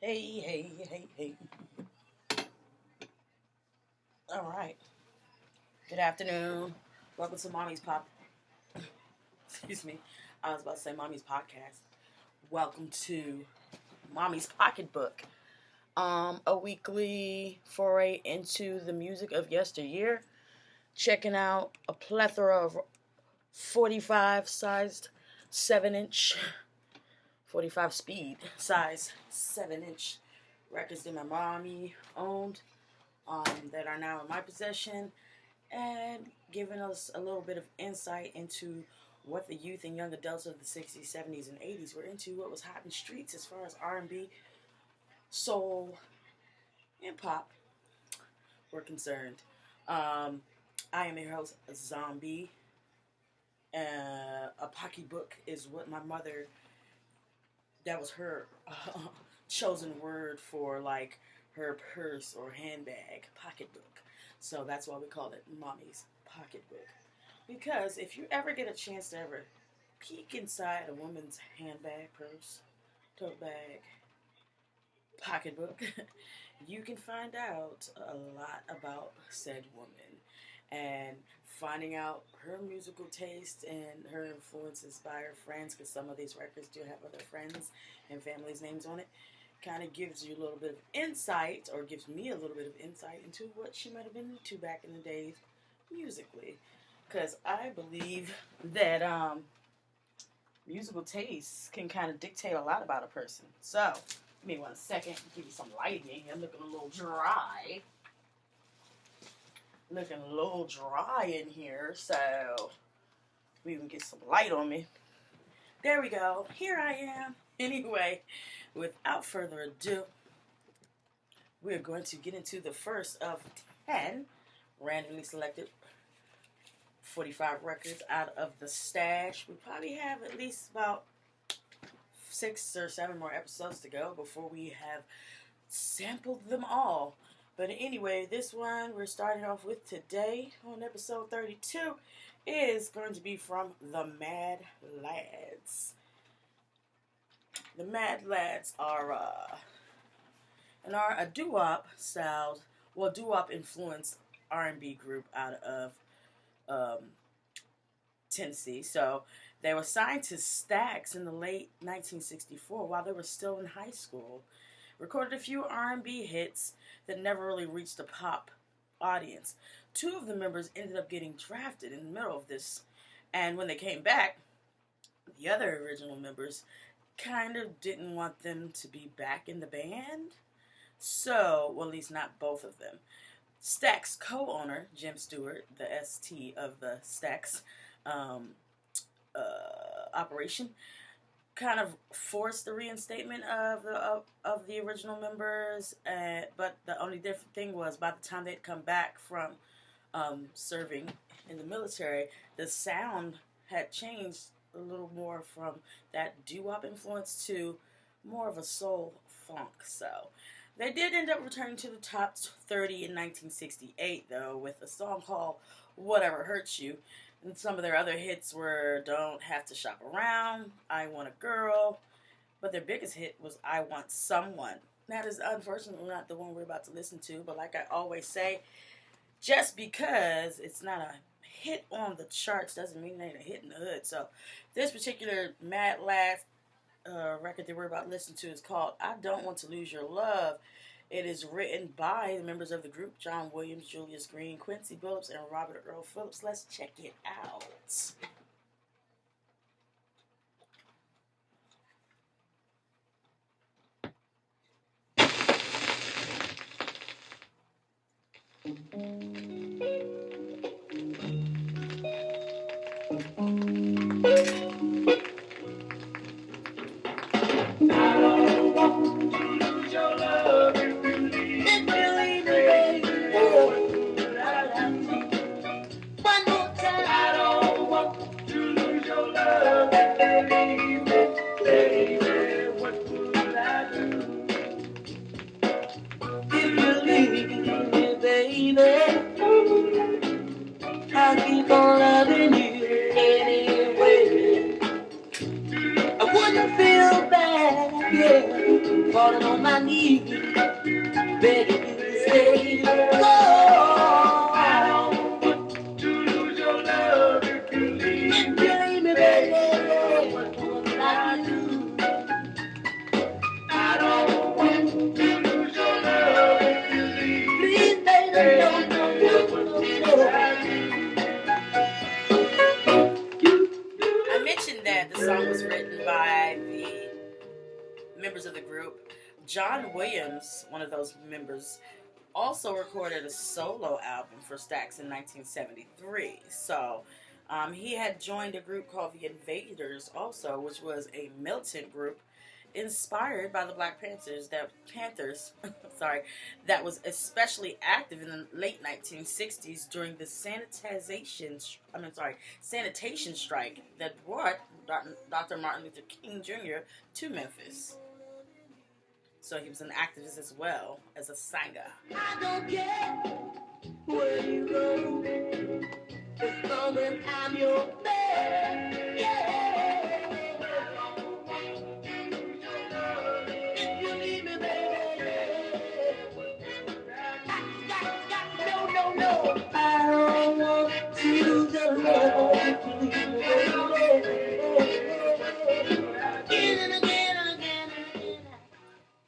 Hey, hey, hey, hey. All right. Good afternoon. Welcome to Mommy's Pop. Excuse me. I was about to say Mommy's Podcast. Welcome to Mommy's Pocketbook. A weekly foray into the music of yesteryear. Checking out a plethora of 45 sized 7-inch, 45 speed size 7-inch records that my mommy owned that are now in my possession, and giving us a little bit of insight into what the youth and young adults of the 60s, 70s, and 80s were into, what was hot in the streets as far as R&B, soul, and pop were concerned. I am your host, Zombie. A pocketbook is what my mother, that was her chosen word for like her purse or handbag, pocketbook. So that's why we call it Mommy's Pocketbook. Because if you ever get a chance to ever peek inside a woman's handbag, purse, tote bag, pocketbook, you can find out a lot about said woman. And finding out her musical taste and her influences by her friends, because some of these records do have other friends and families' names on it, kind of gives you a little bit of insight, or gives me a little bit of insight into what she might have been into back in the days musically. Because I believe that musical tastes can kind of dictate a lot about a person. So, give me 1 second, give you some lighting. I'm looking a little dry. Looking a little dry in here, so we can get some light on me. There we go. Here I am. Anyway, without further ado, we're going to get into the first of 10 randomly selected 45 records out of the stash. We probably have at least about 6 or 7 more episodes to go before we have sampled them all. But anyway, this one we're starting off with today on episode 32 is going to be from the Mad Lads. The Mad Lads are a doo-wop styled, doo-wop influenced R&B group out of Tennessee. So they were signed to Stax in the late 1964 while they were still in high school. Recorded a few R&B hits that never really reached a pop audience. 2 of the members ended up getting drafted in the middle of this, and when they came back, the other original members kind of didn't want them to be back in the band. So, well, at least not both of them. Stax co-owner Jim Stewart, the ST of the Stax operation, kind of forced the reinstatement of the original members, but the only different thing was, by the time they'd come back from serving in the military, the sound had changed a little more from that doo-wop influence to more of a soul funk. So they did end up returning to the top 30 in 1968, though, with a song called Whatever Hurts You. And some of their other hits were Don't Have to Shop Around, I Want a Girl, but their biggest hit was I Want Someone. That is unfortunately not the one we're about to listen to, but like I always say, just because it's not a hit on the charts doesn't mean it ain't a hit in the hood. So this particular Mad Lads record that we're about to listen to is called I Don't Want to Lose Your Love. It is written by the members of the group, John Williams, Julius Green, Quincy Phillips, and Robert Earl Phillips. Let's check it out. I'll keep on loving you anyway. I wouldn't feel bad, yeah. falling on my knees, begging you to stay. Go. I don't want to lose your love if you leave. If you leave me, baby, what would I do? I don't want to lose your love if you leave. Please, baby, no, no, no, no, no. I mentioned that the song was written by the members of the group. John Williams, one of those members, also recorded a solo album for Stax in 1973. So he had joined a group called the Invaders also, which was a militant group inspired by the Black Panthers, sorry, that was especially active in the late 1960s during the sanitation strike that brought Dr. Martin Luther King Jr. to Memphis. So he was an activist as well as a singer. I don't care where you go, as long as I'm your man. Yeah. If you leave me, baby, no, no. I don't want to lose your love. If you leave me, baby, again and again and again and again.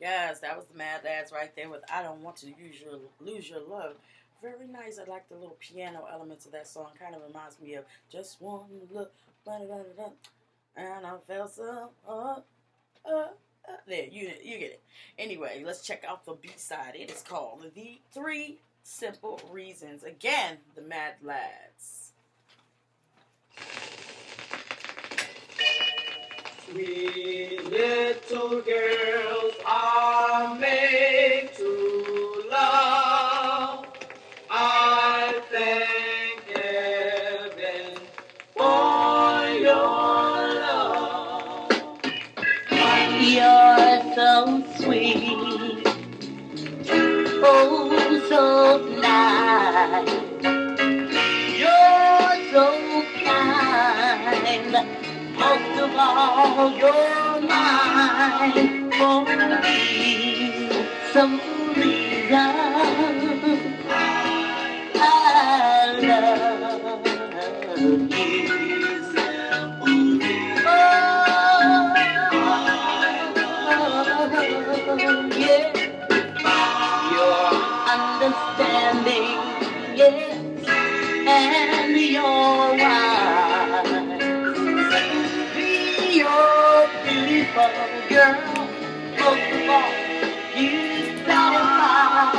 Yes, that was the Mad Lads right there with I Don't Want to Lose Your Love. Very nice. I like the little piano elements of that song. Kind of reminds me of Just One Look, and I felt so, there, you get it. Anyway, let's check out the B-side. It is called The 3 Simple Reasons. Again, the Mad Lads. Sweet little girls are made to love. I thank heaven for your love. You're so sweet, oh so nice. You're so kind. Most of all, you're mine. For me, some reason I love you. Oh, yeah. Your understanding, yes, and your wise. Be your people, girl. Most of all, you satisfy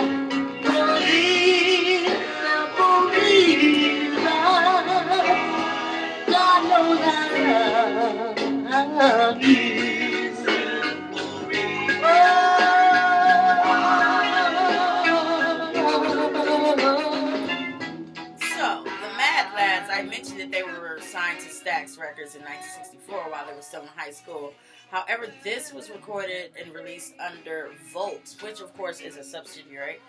for these simple reasons. God knows I love you. So, the Mad Lads, I mentioned that they were signed to Stax Records in 1964 while they were still in high school. However, this was recorded and released under Volt, which of course is a subsidiary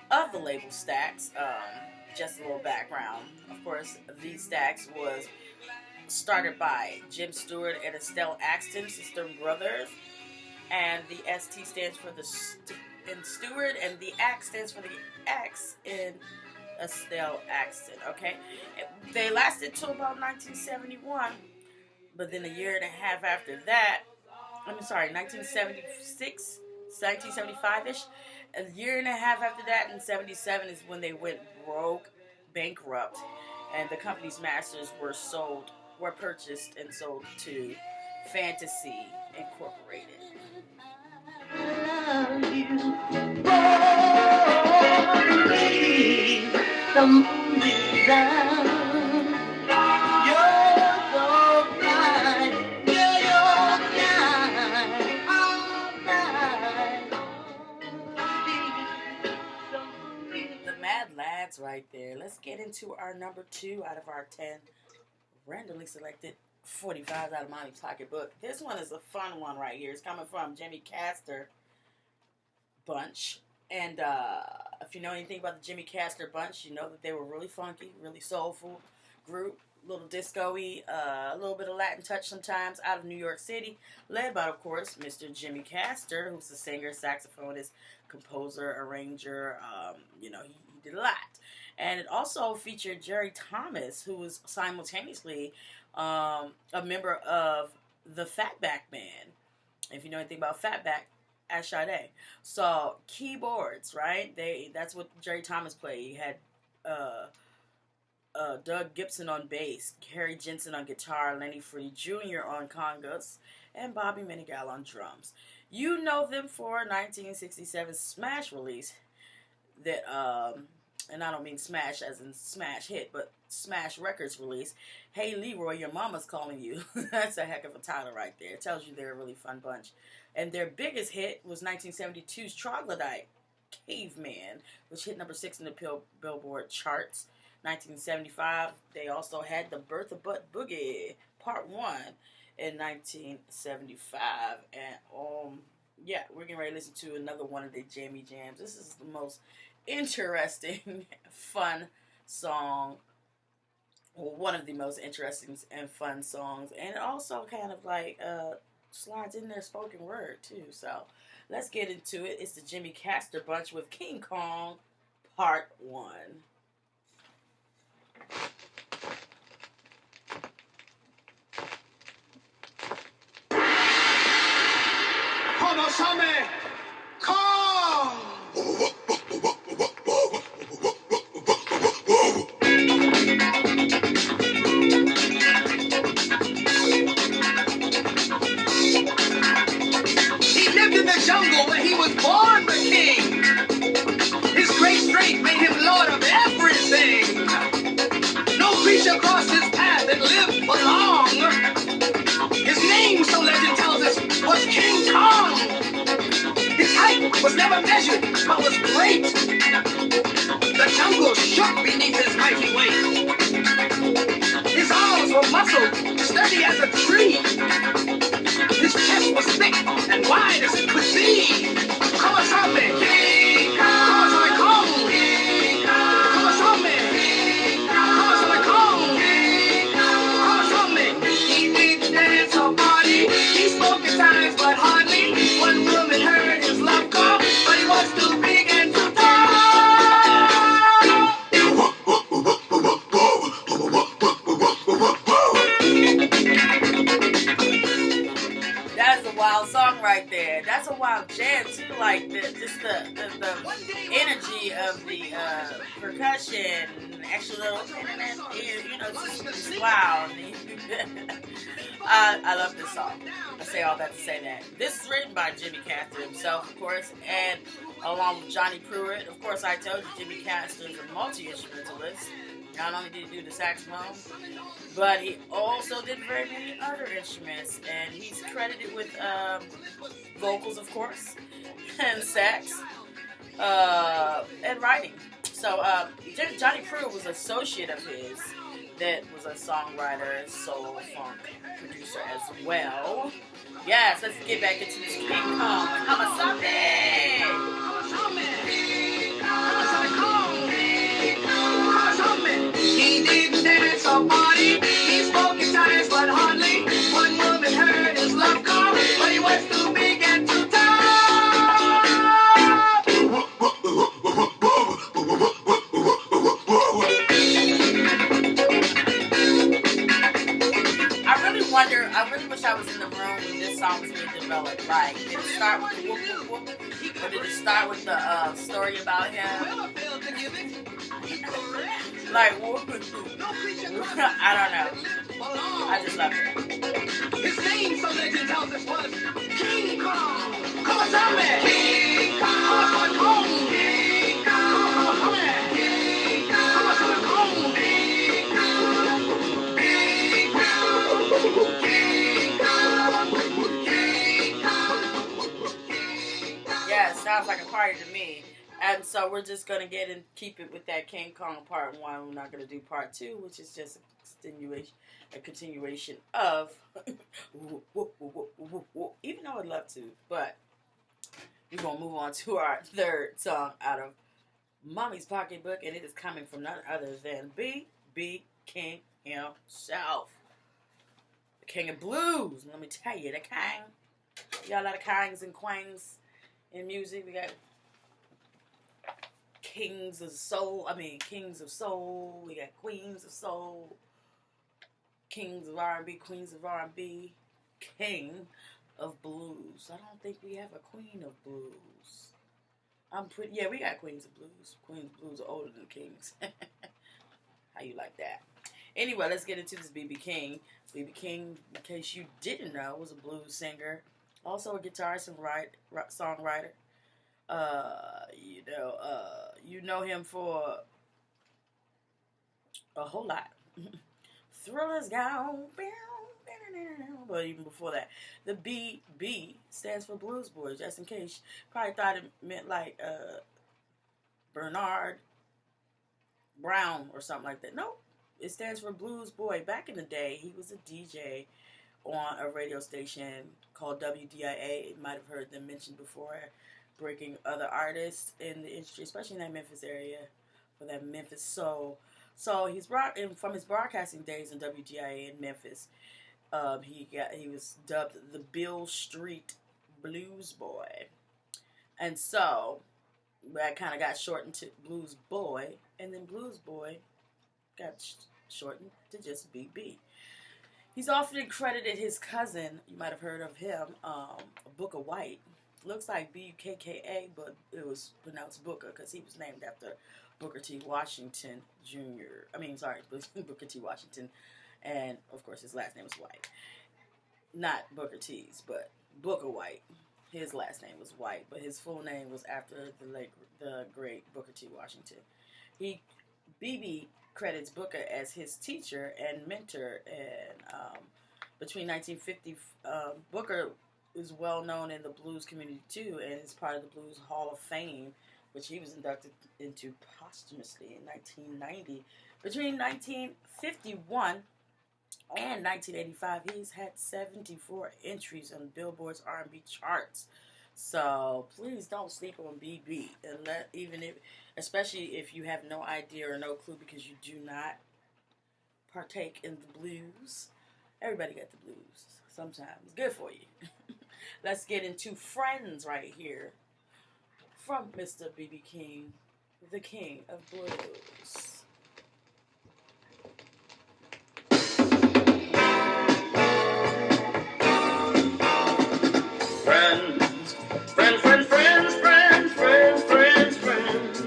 of the label Stax. Just a little background. Of course, the Stax was started by Jim Stewart and Estelle Axton, sister and brothers. And the ST stands for the in Stewart, and the X stands for the X in Estelle Axton, okay? They lasted till about 1971, but then a year and a half after that, 1976, 1975-ish, a year and a half after that, in 77 is when they went bankrupt, and the company's masters were purchased and sold to Fantasy Incorporated. Love you for some reason. You're so kind, you're kind, all kind. The Mad Lads right there. Let's get into our number 2 out of our 10 randomly selected 45 out of Monty's Pocketbook. This one is a fun one right here. It's coming from Jimmy Castor Bunch. And if you know anything about the Jimmy Castor Bunch, you know that they were really funky, really soulful group. little disco-y, a little bit of Latin touch sometimes, out of New York City, led by, of course, Mr. Jimmy Castor, who's a singer, saxophonist, composer, arranger. He did a lot. And it also featured Jerry Thomas, who was simultaneously a member of the Fatback Band. If you know anything about Fatback, ask Sade. So keyboards, right? That's what Jerry Thomas played. He had Doug Gibson on bass, Harry Jensen on guitar, Lenny Free Jr. on congas, and Bobby Minigal on drums. You know them for 1967 Smash release that, and I don't mean smash as in smash hit, but Smash Records release. Hey Leroy, your mama's calling you. That's a heck of a title right there. It tells you they're a really fun bunch. And their biggest hit was 1972's Troglodyte, Caveman, which hit number 6 in the Billboard charts. 1975, they also had the Bertha Butt Boogie Part 1 in 1975. And yeah, we're getting ready to listen to another one of the Jammy Jams. This is the most interesting, fun song. Well, one of the most interesting and fun songs. And it also kind of like slides in their spoken word too. So let's get into it. It's the Jimmy Castor Bunch with King Kong Part 1. Konosame Kong! He lived in the jungle where he was born the king. His great strength made him lord of everything. No creature crossed his path that lived for long. His name, so legend tells us, was King Kong. His height was never measured, but was great. The jungle shook beneath his mighty weight. His arms were muscled, sturdy as a tree. His chest was thick and wide as it could be. Come on, something. King Kong. Come on, something. King Kong. Come on, something. Come on, something. Come on, something. He didn't dance or party. He spoke at times, but hardly. One woman heard his love call, but he was too big and too tall. That's a wild song right there. That's a wild jam too. Like the energy of the percussion, extra little, it's wild. I love this song. I say all that to say that this is written by Jimmy Castor himself, of course, and along with Johnny Pruitt. Of course, I told you Jimmy Castor is a multi-instrumentalist. Not only did he do the saxophone, but he also did very many other instruments, and he's credited with vocals, of course, and sax, and writing. So Johnny Pruitt was an associate of his that was a songwriter, soul, funk producer as well. Yes, let's get back into this King Kong. Come on, Sunday! He didn't dance or party. He spoke at times, but hardly. One woman heard his love call, but he was too big and too tall. I really wish I was in the room when this song was being developed. Like, did it start with the whoop whoop whoop? Or did it start with the story about him? Like, whoop whoop whoop. I don't know. I just love it. His name, so legend tells us, was King Kong. Come on, tell me. King Kong. Come on, King Kong. Come on, come on. King Kong. Come on, come on. King Kong. King Kong. King Kong. Yeah, it sounds like a party to me. And so we're just going to get and keep it with that King Kong Part 1. We're not going to do Part 2, which is just a continuation of even though I'd love to. But we're going to move on to our third song out of Mommy's Pocketbook, and it is coming from none other than B.B. King himself. The king of blues. Let me tell you, the king. We got a lot of kings and queens in music. We got kings of soul. We got queens of soul. Kings of R&B, queens of R&B. King of blues. I don't think we have a queen of blues. Yeah, we got queens of blues. Queens of blues are older than kings. How you like that? Anyway, let's get into this B.B. King. B.B. King, in case you didn't know, was a blues singer, also a guitarist and songwriter. You know him for a whole lot. Thriller's gone. But even before that, the B.B. stands for Blues Boy. Just in case, probably thought it meant like Bernard Brown or something like that. Nope. It stands for Blues Boy. Back in the day, he was a DJ on a radio station called WDIA. You might have heard them mentioned before, breaking other artists in the industry, especially in that Memphis area, for that Memphis soul. So he's from his broadcasting days in WDIA in Memphis. He was dubbed the Bill Street Blues Boy, and so that kind of got shortened to Blues Boy, and then Blues Boy got shortened to just BB. He's often credited his cousin, you might have heard of him, Booker White. Looks like Bukka, but it was pronounced Booker because he was named after Booker T. Washington Jr. Booker T. Washington, and of course his last name was White. Not Booker T's, but Booker White. His last name was White, but his full name was after the great Booker T. Washington. BB credits Booker as his teacher and mentor, and between 1950, Booker is well known in the blues community too, and is part of the Blues Hall of Fame, which he was inducted into posthumously in 1990. Between 1951 and 1985, he's had 74 entries on Billboard's R&B charts. So please don't sleep on BB, especially if you have no idea or no clue because you do not partake in the blues. Everybody got the blues sometimes. Good for you. Let's get into Friends right here from Mr. BB King, the king of blues. Friends, friends, friends, friends, friends, friends, friends, friends.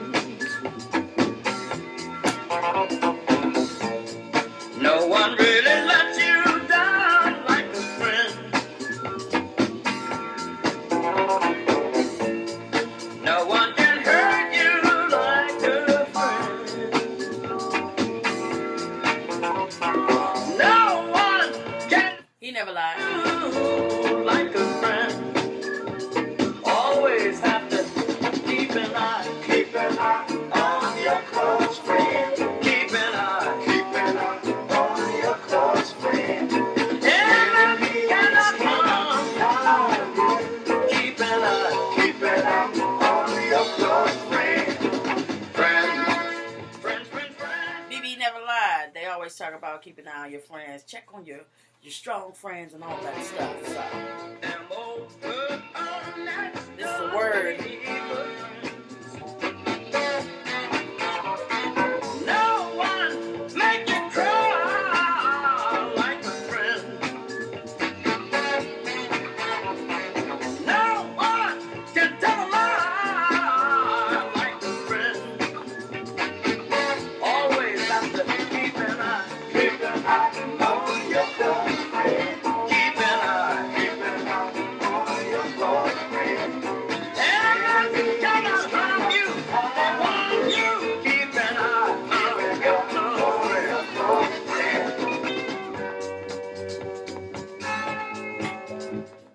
No one really lets you down like a friend. No one can hurt you like a friend. No one can. He never lied. Like a friend. Always have to keep an eye on your close friend. Keep an eye on your close friend. Enemy cannot harm. Keep an eye on your close friend. Friends. BB never lied. They always talk about keeping an eye on your friends. Check on your strong friends and all that stuff. So this is a word. No one make you cry like a friend. No one can tell a lie like a friend. Always have to keep an eye on your close friend. Keep an eye on your close friend. And cannot harm you or harm you. Keep an eye on your close friend.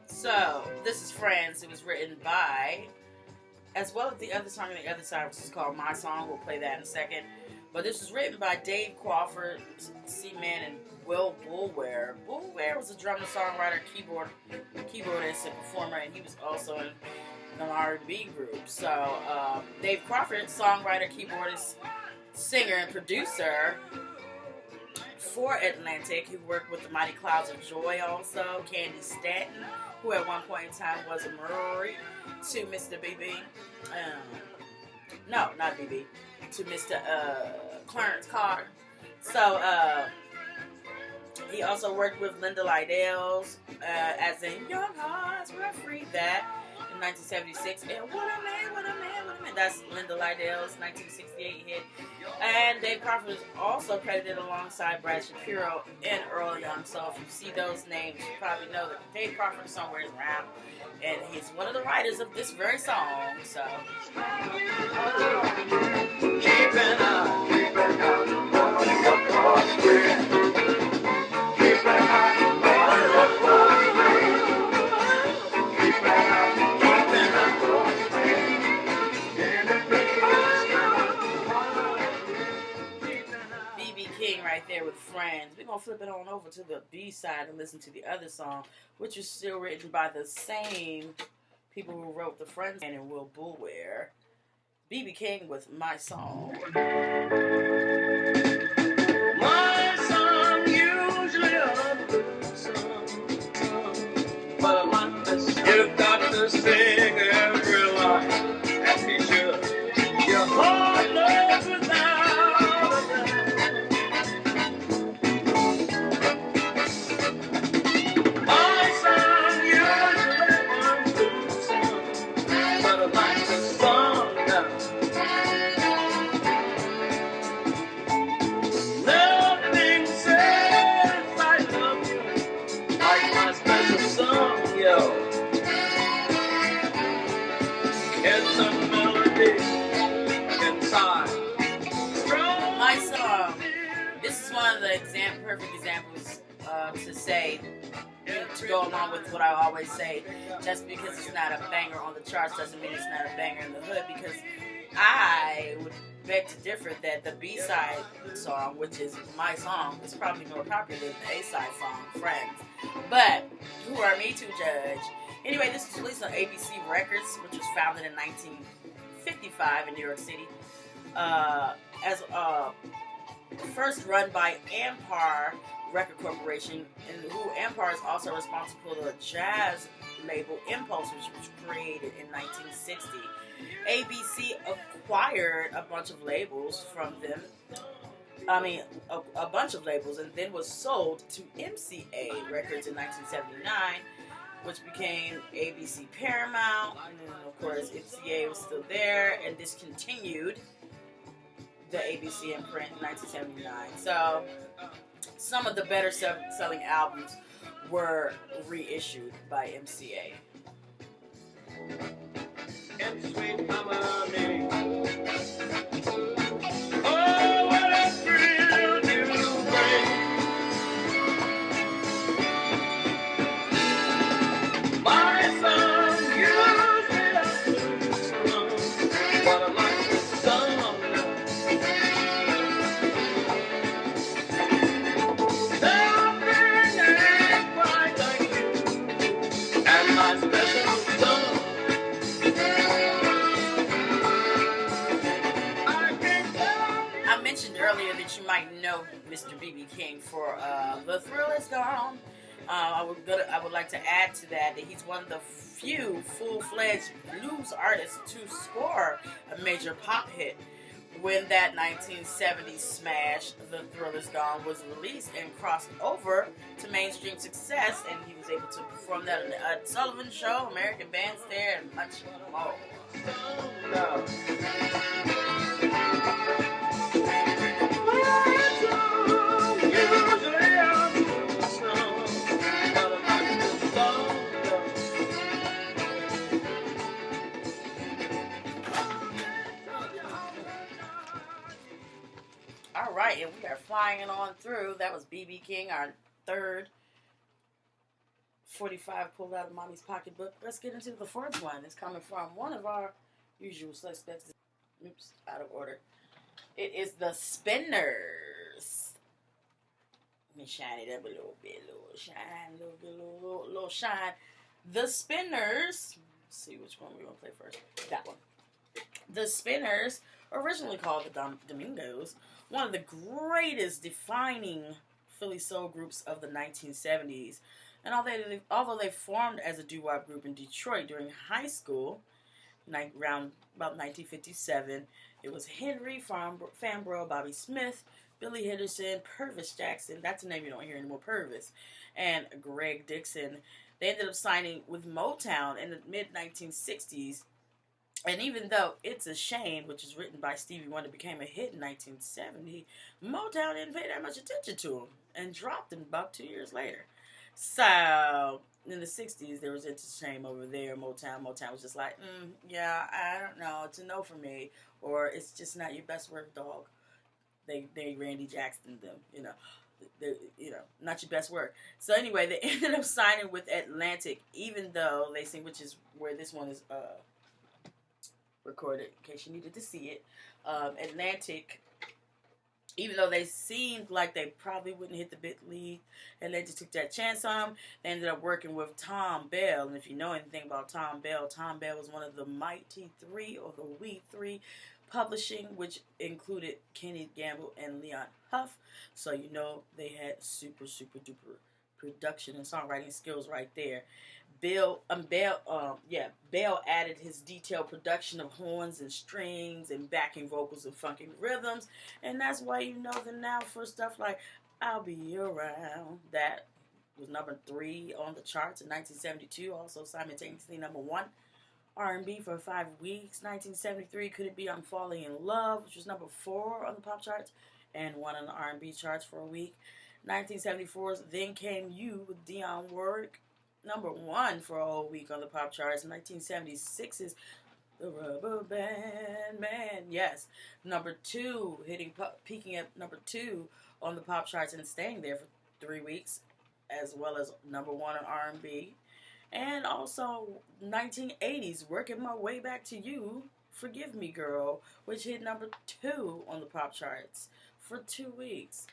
So this is Friends. It was written by, as well as the other song on the other side, which is called My Song. We'll play that in a second. But this was written by Dave Crawford, C-Man, and Will Bulware. Bulware was a drummer, songwriter, keyboardist, and performer, and he was also in an R&B group. So Dave Crawford, songwriter, keyboardist, singer, and producer, for Atlantic, who worked with the Mighty Clouds of Joy also. Candy Stanton, who at one point in time was married to Mr. BB. No, not BB. To Mr. Clarence Carter. So, he also worked with Linda Lydell's, as in Young Hearts Were Free, that in 1976. And What a Man, What a Man, What a Man. That's Linda Lydell's 1968 hit. And Dave Crawford is also credited alongside Brad Shapiro and Earl Young. So if you see those names, you probably know that Dave Crawford somewhere is around. And he's one of the writers of this very song. So. Right there with Friends. We're going to flip it on over to the B-side and listen to the other song, which is still written by the same people who wrote the Friends and Will Bulware. B.B. King with My Song. My song usually a song, but I like this song. You've got to sing every line, and be sure your heart knows without. Perfect examples to say, to go along with what I always say, just because it's not a banger on the charts doesn't mean it's not a banger in the hood, because I would beg to differ that the B-side song, which is My Song, is probably more popular than the A-side song, Friends. But who are me to judge? Anyway, this was released on ABC Records, which was founded in 1955 in New York City. As first run by Empire Record Corporation, and who Empire is also responsible for the jazz label Impulse, which was created in 1960. ABC acquired a bunch of labels from them. A bunch of labels, and then was sold to MCA Records in 1979, which became ABC Paramount, and then of course MCA was still there and discontinued the ABC imprint in 1979. So some of the better selling albums were reissued by MCA. And sweet harmony. Oh, what a thrill you bring. My song, you say a song, but I like the song. Earlier that you might know Mr. B.B. King for The Thrill Is Gone. I would like to add to that he's one of the few full-fledged blues artists to score a major pop hit when that 1970s smash The Thrill Is Gone was released and crossed over to mainstream success, and he was able to perform that on the Ed Sullivan Show, American Bandstand, and much more. No. All right, and we are flying on through. That was B.B. King, our third 45 pulled out of Mommy's pocketbook. Let's get into the fourth one. It's coming from one of our usual suspects. Oops, out of order. It is the Spinners. Let me shine it up a little bit. Little shine. The Spinners. Let's see which one we're going to play first. That one. The Spinners, originally called the Domingos, one of the greatest defining Philly soul groups of the 1970s. And although they formed as a doo-wop group in Detroit during high school, around about 1957, it was Henry Fambro, Bobby Smith, Billy Henderson, Purvis Jackson, that's a name you don't hear anymore, Purvis, and Greg Dixon. They ended up signing with Motown in the mid-1960s. And even though It's a Shame, which is written by Stevie Wonder, became a hit in 1970, Motown didn't pay that much attention to him and dropped him about 2 years later. So, in the 60s, there was It's a Shame over there, Motown. Motown was just like, yeah, I don't know, it's a no for me. Or, it's just not your best work, dog. They Randy Jackson them, not your best work. So anyway, they ended up signing with Atlantic, even though they sing, which is where this one is recorded, in case you needed to see it. Atlantic, even though they seemed like they probably wouldn't hit the big league, and they just took that chance on them, they ended up working with Tom Bell. And if you know anything about Tom Bell was one of the Mighty Three, or the We Three, publishing, which included Kenny Gamble and Leon Huff. So you know they had super duper production and songwriting skills right there. Bell added his detailed production of horns and strings and backing vocals and funky rhythms, and that's why you know them now for stuff like I'll Be Around. That was number 3 on the charts in 1972, also simultaneously number 1 R&B for 5 weeks. 1973, Could It Be I'm Falling in Love, which was number 4 on the pop charts and 1 on the R&B charts for a week. 1974's Then Came You with Dionne Warwick, number 1 for a whole week on the pop charts. 1976's The Rubber Band Man, yes, number 2, peaking at number 2 on the pop charts and staying there for 3 weeks, as well as number 1 on R&B. And also 1980s, Working My Way Back to You, Forgive Me Girl, which hit number 2 on the pop charts for 2 weeks.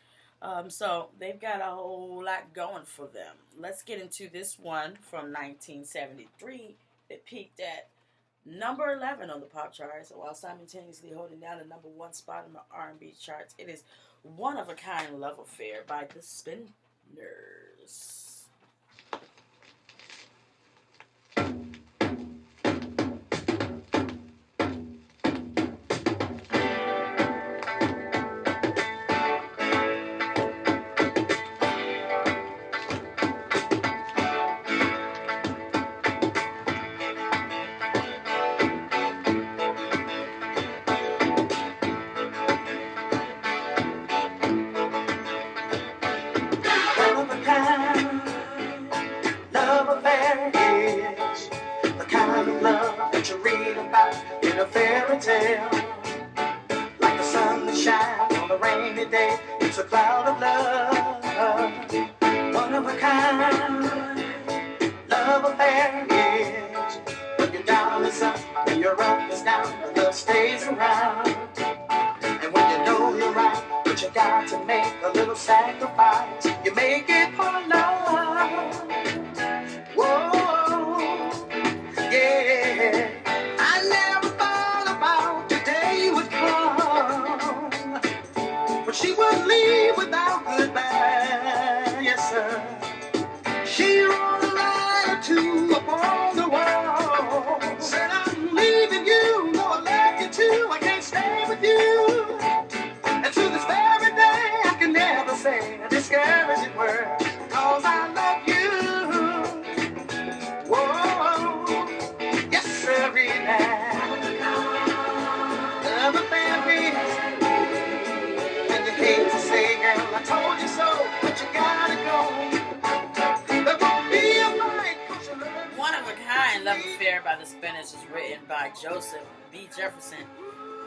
So they've got a whole lot going for them. Let's get into this one from 1973 that peaked at number 11 on the pop charts while simultaneously holding down the number 1 spot on the R&B charts. It is One of a Kind Love Affair by the Spinners.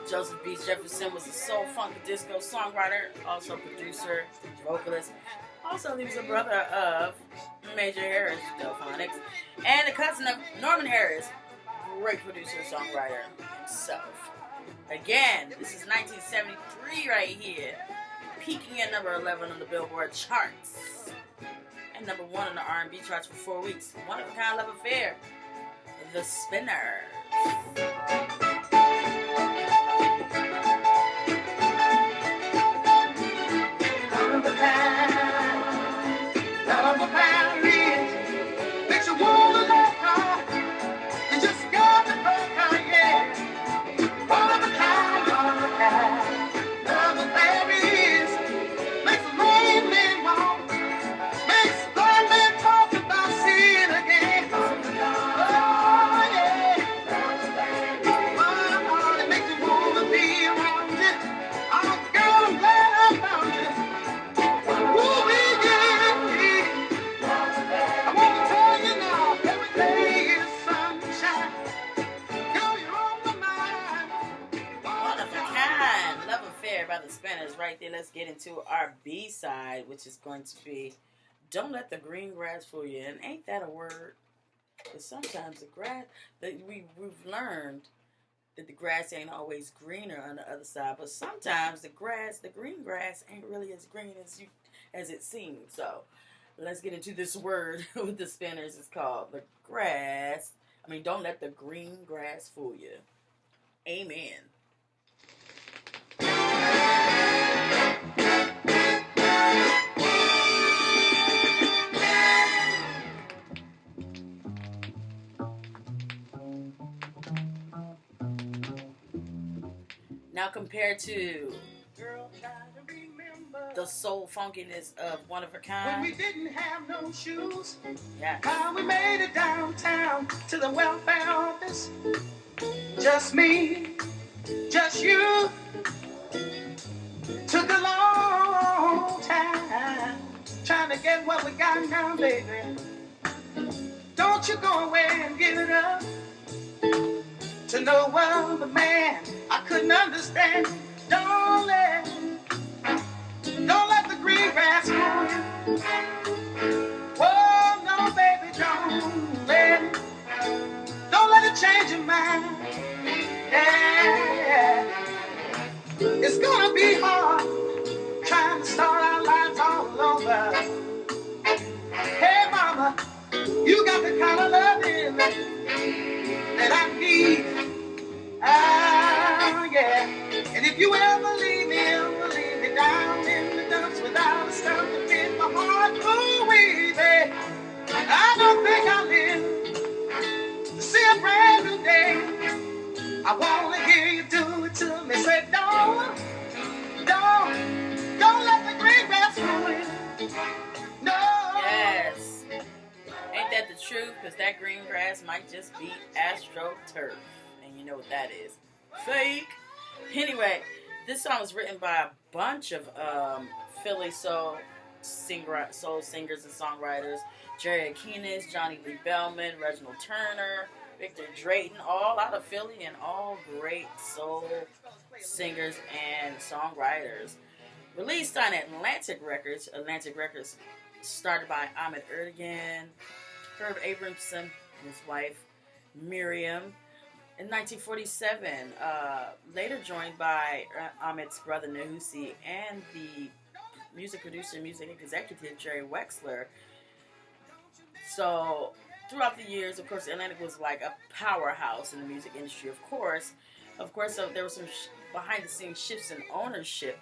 Joseph B. Jefferson was a soul funk disco songwriter, also producer, vocalist. Also, he was a brother of Major Harris, Delphonics, and a cousin of Norman Harris, great producer, songwriter himself. Again, this is 1973 right here, peaking at number 11 on the Billboard charts, and number 1 on the R&B charts for 4 weeks. One of a Kind Love Affair, The Spinners. One of a kind right there. Let's get into our B-side, which is going to be Don't Let the Green Grass Fool You. And ain't that a word? Because sometimes the grass, we've learned that the grass ain't always greener on the other side, but sometimes the green grass ain't really as green as it seems. So let's get into this word with the spinners. It's called the grass. Don't let the green grass fool you. Amen. Now compared to the soul funkiness of One of a Kind. When we didn't have no shoes. Yeah. How we made it downtown to the welfare office. Just me, just you. Took a long time trying to get what we got now, baby. Don't you go away and give it up to no other man. I couldn't understand. Don't let the green grass fool you. Oh no, baby, don't let it change your mind. Yeah. It's gonna be hard trying to start our lives all over. Hey mama, you got the kind of loving that I need. Ah, yeah. And if you ever leave me down in the dumps without a stump to fit my heart, ooh, baby, I don't think I'll live to see a brand new day. I wanna hear you do it to me. Say, don't let the green grass fool you. No. Yes. Ain't that the truth? Because that green grass might just be astroturf. And you know what that is. Fake. Anyway, this song was written by a bunch of Philly soul singers and songwriters. Jerry Akinis, Johnny Lee Bellman, Reginald Turner, Victor Drayton, all out of Philly and all great soul singers and songwriters. Released on Atlantic Records. Atlantic Records started by Ahmet Erdogan, Herb Abramson, and his wife Miriam. In 1947, later joined by Ahmet's brother Nahusi and the music producer, music executive Jerry Wexler. So throughout the years, of course, Atlantic was like a powerhouse in the music industry. Of course, so there were some behind-the-scenes shifts in ownership,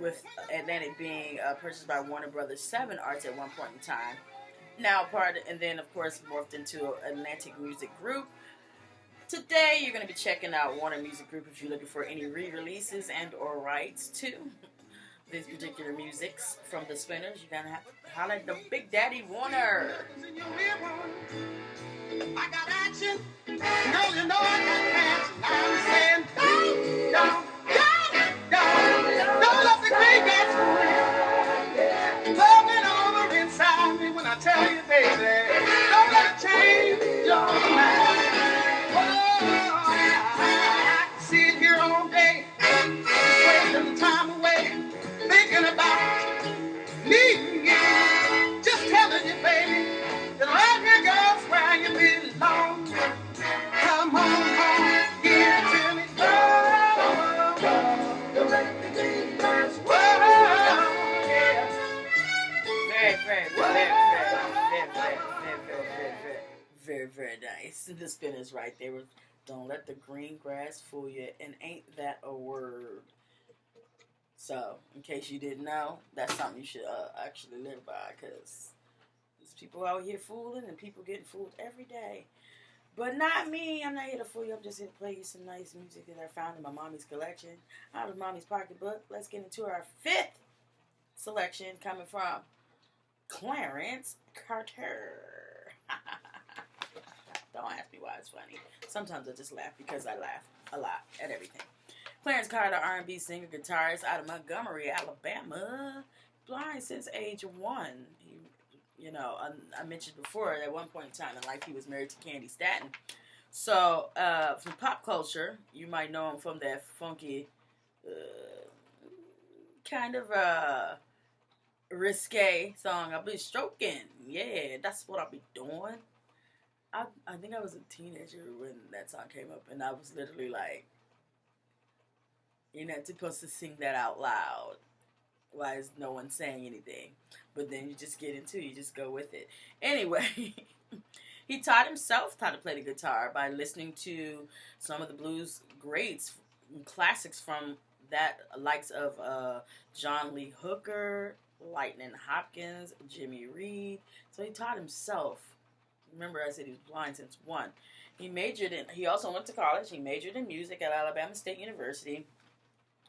with Atlantic being purchased by Warner Brothers 7 Arts at one point in time. Now and then of course morphed into Atlantic Music Group. Today you're going to be checking out Warner Music Group if you're looking for any re-releases and or rights to these particular musics from the Spinners. You're going to have to holler at the Big Daddy Warner. I got action. You know I got passion. I'm saying don't let the green grass fool you. Bubbling over inside me when I tell you, baby, don't let it change your mind. Oh, I can see it here all day, just wasting the time away, thinking about needing you. Just telling you, baby, that right here, girl's where you belong. Come on home, give it to me. Oh, don't let the green grass fool you. Very nice. The Spinners right there. Don't let the green grass fool you. And ain't that a word? So, in case you didn't know, that's something you should actually live by. Because there's people out here fooling and people getting fooled every day. But not me. I'm not here to fool you. I'm just here to play you some nice music that I found in my mommy's collection. Out of mommy's pocketbook. Let's get into our 5th selection coming from Clarence Carter. Don't ask me why it's funny. Sometimes I just laugh because I laugh a lot at everything. Clarence Carter, R&B singer, guitarist out of Montgomery, Alabama. Blind since age 1. I mentioned before at one point in time in life he was married to Candy Staton. So, from pop culture, you might know him from that funky kind of a risque song. I'll be stroking. Yeah, that's what I'll be doing. I think I was a teenager when that song came up, and I was literally like, you're not supposed to sing that out loud. Why is no one saying anything? But then you just get into it, you just go with it. Anyway, he taught himself how to play the guitar by listening to some of the blues greats, classics from that, likes of John Lee Hooker, Lightning Hopkins, Jimmy Reed. So he taught himself. Remember, I said he was blind since one. He also went to college. He majored in music at Alabama State University,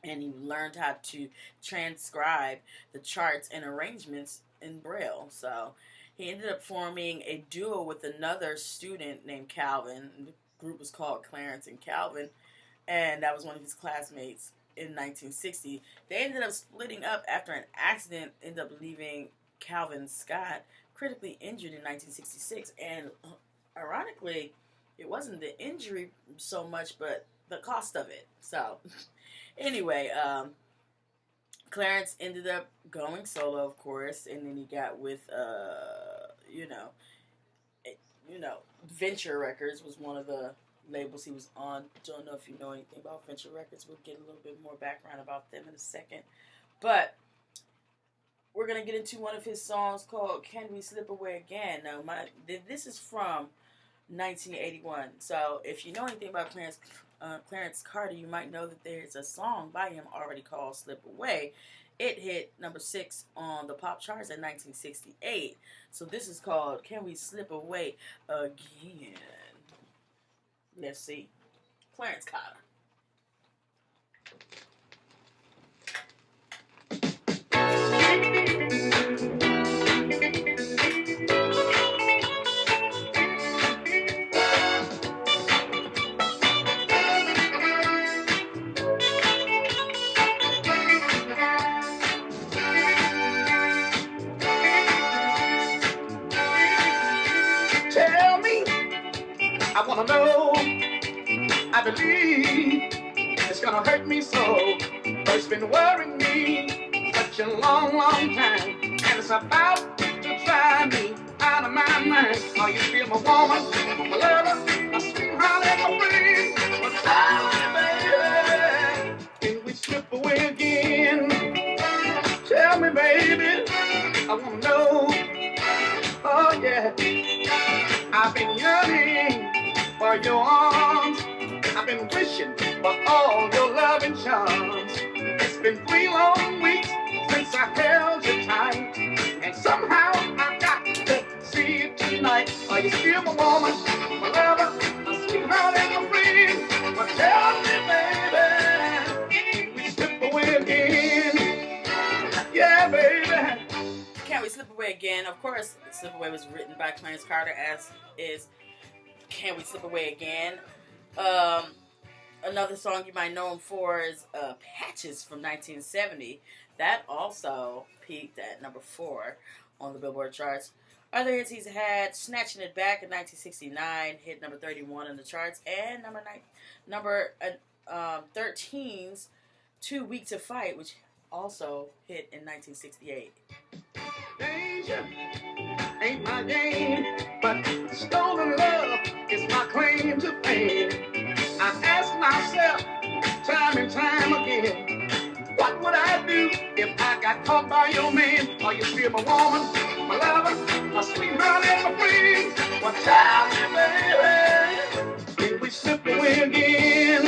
and he learned how to transcribe the charts and arrangements in Braille. So he ended up forming a duo with another student named Calvin. The group was called Clarence and Calvin, and that was one of his classmates in 1960. They ended up splitting up after an accident, ended up leaving Calvin Scott critically injured in 1966. And ironically, it wasn't the injury so much, but the cost of it. So anyway, Clarence ended up going solo, of course, and then he got with, Venture Records was one of the labels he was on. Don't know if you know anything about Venture Records. We'll get a little bit more background about them in a second. But we're going to get into one of his songs called Can We Slip Away Again? Now, this is from 1981. So if you know anything about Clarence Carter, you might know that there's a song by him already called Slip Away. It hit number 6 on the pop charts in 1968. So this is called Can We Slip Away Again? Let's see. Clarence Carter. Tell me, I wanna know. I believe it's gonna hurt me so. But it's been worrying me such a long, long time. And it's about to drive me out of my mind. Are you still my woman, my lover, my sweetheart and my friend? But tell me, baby, can we slip away again? Tell me, baby, I wanna know. Oh yeah, I've been yearning for your arms. I've been wishing for all your loving charms. It's been 3 long weeks since I held you tight, and somehow I've got to see you tonight. Are you still my woman, my lover, my sweetheart and my friend? But tell me, baby, can we slip away again? Yeah, baby. Can We Slip Away Again? Of course, Slip Away was written by Clarence Carter, as is Can We Slip Away Again? Another song you might know him for is Patches from 1970. That also peaked at number 4 on the Billboard charts. Other hits he's had: Snatching It Back in 1969, hit number 31 in the charts, and number 13's Too Weak to Fight, which also hit in 1968. Danger ain't my game, but stolen love is my claim to fame. I ask myself time and time again, what would I do if I got caught by your man? Are you still my woman, my lover, my sweetheart and my friend? Well, tell me, baby, can we slip away again?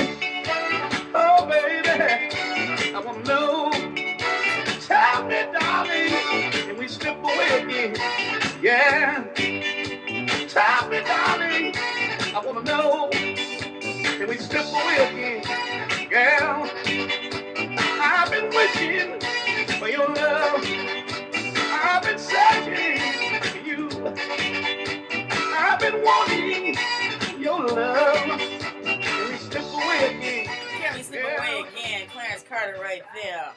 Oh, baby, I wanna know. Tell me, darling, can we slip away again? Yeah. Tell me, darling, I wanna know. Can we slip away again? Yeah. I've been wishing for your love. I've been searching for you. I've been wanting your love. Can we slip away again? Can We Slip Away Again? Clarence Carter right there.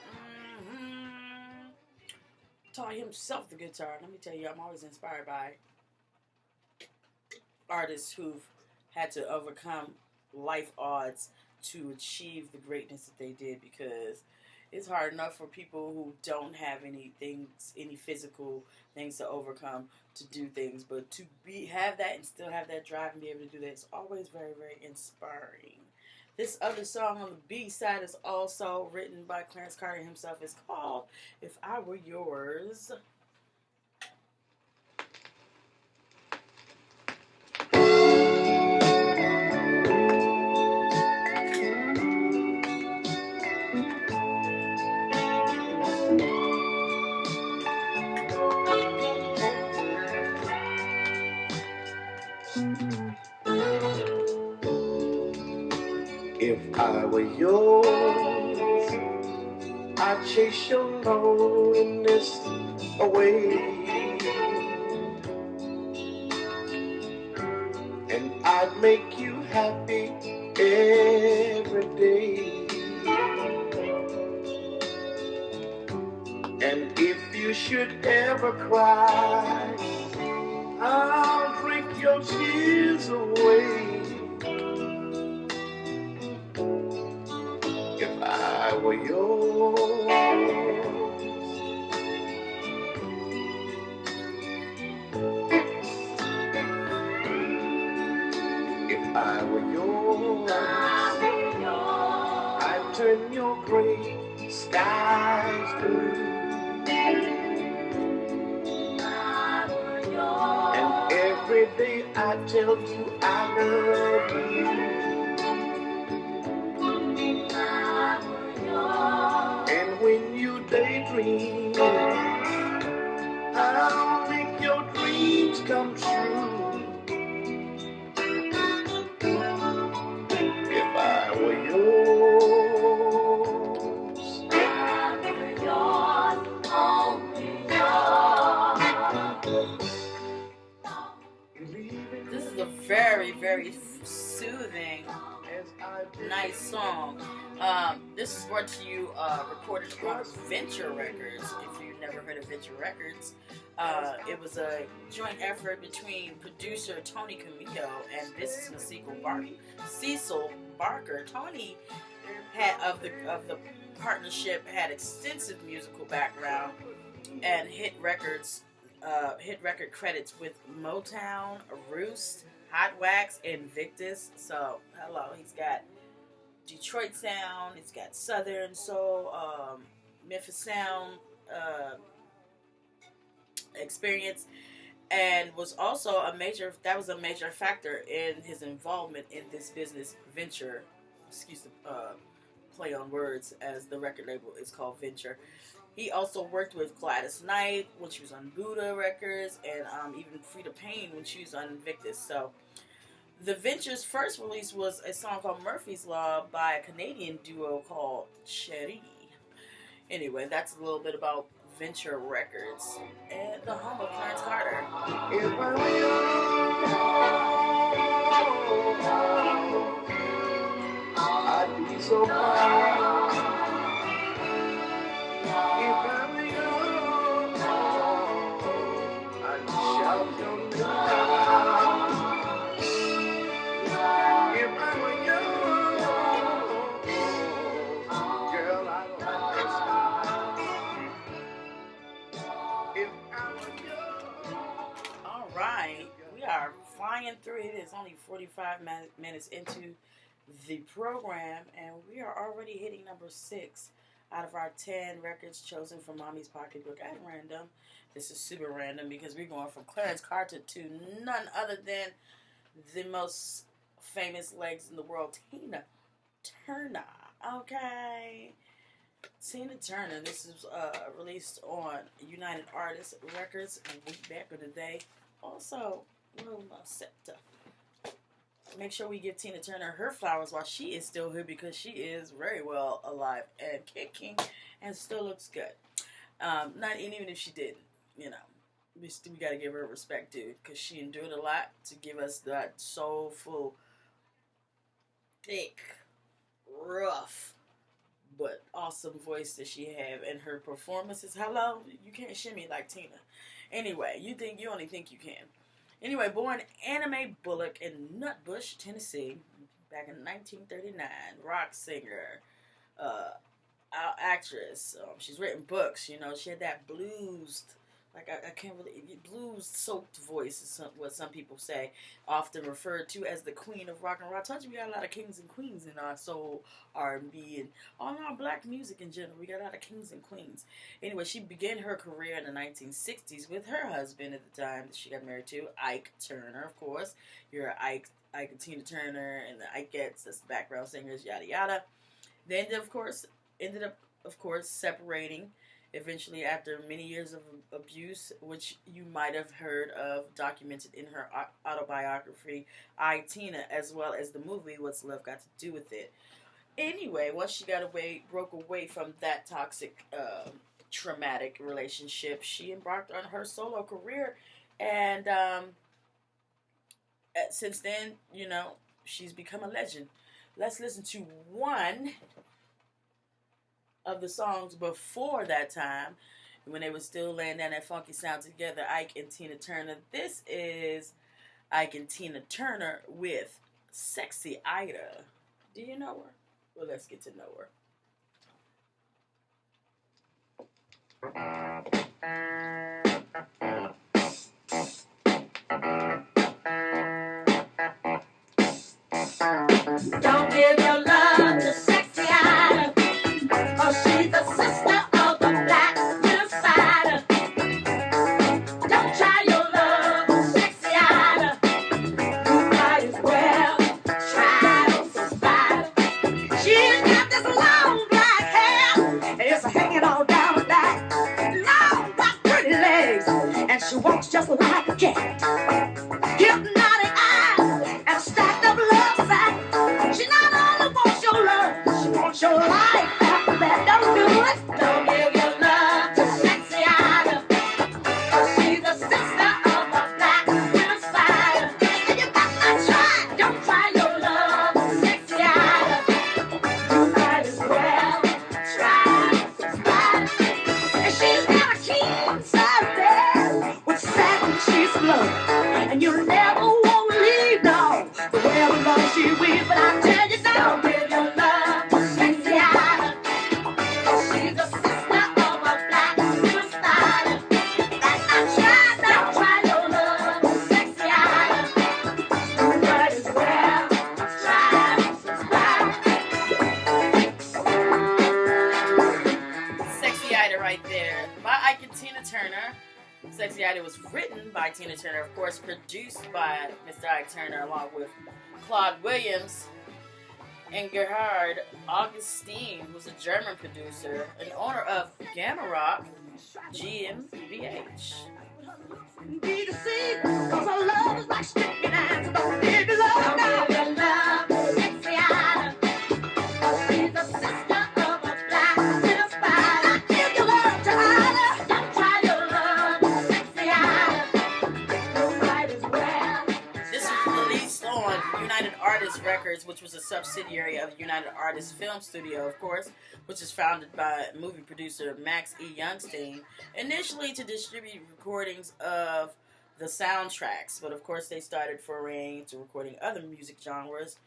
Taught himself the guitar. Let me tell you, I'm always inspired by artists who've had to overcome life odds to achieve the greatness that they did, because It's hard enough for people who don't have any physical things to overcome to do things, but to have that and still have that drive and be able to do that is always very, very inspiring. This other song on the B side is also written by Clarence Carter himself. It's called "If I Were Yours." If I were yours, I'd chase your loneliness away, and I'd make you happy every day. And if you should ever cry, I'll drink your tears away. If I were yours, if I were yours, I'd turn your gray skies blue. And every day I tell you I love you. And when you daydream, I'll make your dreams come true. If I were yours, only yours. This is a very, very soothing, nice song. This is brought to you, recorded on Venture Records. If you've never heard of Venture Records, it was a joint effort between producer Tony Camillo and businessman Cecil Barker. Tony had of the partnership had extensive musical background and hit record credits with Motown, Roost, Hot Wax, Invictus. So, hello, he's got Detroit sound, he's got Southern soul, Memphis sound experience, and was also a major factor in his involvement in this business venture. Excuse the play on words, as the record label is called Venture. He also worked with Gladys Knight when she was on Buddha Records, and even Frida Payne when she was on Invictus. So, the Venture's first release was a song called Murphy's Law by a Canadian duo called Cherie. Anyway, that's a little bit about Venture Records and the home of Clarence Carter. If I were yours, I'd be so proud. If I were yours, I'd shout your name out. If I were yours, girl, I'd like to. If I were yours. All right, we are flying through it. It's only 45 minutes into the program, and we are already hitting number 6 out of our 10 records chosen from Mommy's Pocketbook at random. This is super random because we're going from Clarence Carter to none other than the most famous legs in the world, Tina Turner. Okay. Tina Turner. This is released on United Artists Records a week back in the day. Also, Wilma Septa. Make sure we give Tina Turner her flowers while she is still here, because she is very well alive and kicking and still looks good. Not even if she didn't, we got to give her respect, dude, because she endured a lot to give us that soulful, thick, rough, but awesome voice that she have, and her performances. Hello, you can't shimmy like Tina. Anyway, you only think you can. Anyway, born Anna Mae Bullock in Nutbush, Tennessee, back in 1939, rock singer, actress. She's written books. You know, she had that blues, like I can't really blues soaked voice is what some people say. Often referred to as the queen of rock and roll. I told you we got a lot of kings and queens in our soul R&B and all our black music in general. We got a lot of kings and queens. Anyway, she began her career in the 1960s with her husband at the time that she got married to, Ike Turner, of course. You're Ike and Tina Turner and the Ikeettes, that's the background singers, yada yada. They ended up, of course, separating eventually after many years of abuse, which you might have heard of documented in her autobiography, I, Tina, as well as the movie What's Love Got to Do with It. Anyway, once she broke away from that toxic, traumatic relationship, she embarked on her solo career. And since then, you know, she's become a legend. Let's listen to one of the songs before that time, when they were still laying down that funky sound together, Ike and Tina Turner. This is Ike and Tina Turner with Sexy Ida. Do you know her? Well, let's get to know her. Don't give your love to Sexy Ida, 'cause she's the sister of the black spider. Don't try your love on Sexy Ida. You might as well try on some spider. She's got this long black hair, and it's hanging all down her back. Long black pretty legs, and she walks just like a cat. Hypnotic eyes and a stacked up love sack. She not only wants your love, she wants your life after that. Don't do it. Don't give your love to Sexy Ida, 'cause she's the sister of a black widow spider. And you got to try. Don't try your love to Sexy Ida. You might as well try some spider. And she's got a keen side there with satin she's love. And you never won't leave, no. Wherever long she will, but I tell you now, don't give your love to Sexy Ida, 'cause she's the sister of a black widow spider. That's not try, don't try your love to Sexy Ida. You might as well try some spider. Sexy Ida right there by Ike and Tina Turner. Sexy Ida was written by Tina Turner, of course, produced by Mr. Ike Turner, along with Claude Williams and Gerhard Augustine, who's a German producer and owner of Gamma Rock GmbH. Be deceived, 'cause our love is like sticking hands. Don't give your love now. Don't give your love to Sexy Ida, 'cause she's the sister of a black widow spider. Give your love to Ida. Don't try your love to Sexy Ida. You might as well. This was released on United Artists Records, which was a subsidiary of United Artists Film Studio, of course, which is founded by movie producer Max E. Youngstein, initially to distribute recordings of the soundtracks, but of course they started foraying into recording other music genres.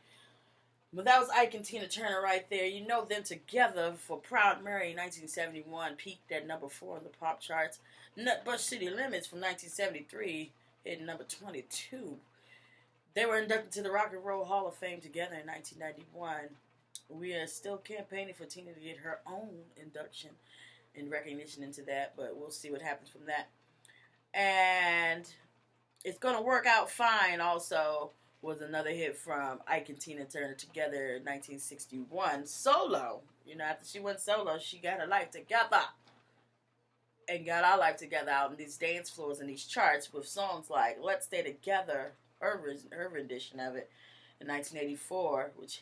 But that was Ike and Tina Turner right there. You know them together for Proud Mary 1971, peaked at number 4 on the pop charts. Nutbush City Limits from 1973 hit number 22. They were inducted to the Rock and Roll Hall of Fame together in 1991. We are still campaigning for Tina to get her own induction and recognition into that, but we'll see what happens from that. And It's Gonna Work Out Fine also was another hit from Ike and Tina Turner together in 1961. Solo. You know, after she went solo, she got her life together. And got our life together out in these dance floors and these charts with songs like Let's Stay Together, her rendition of it, in 1984, which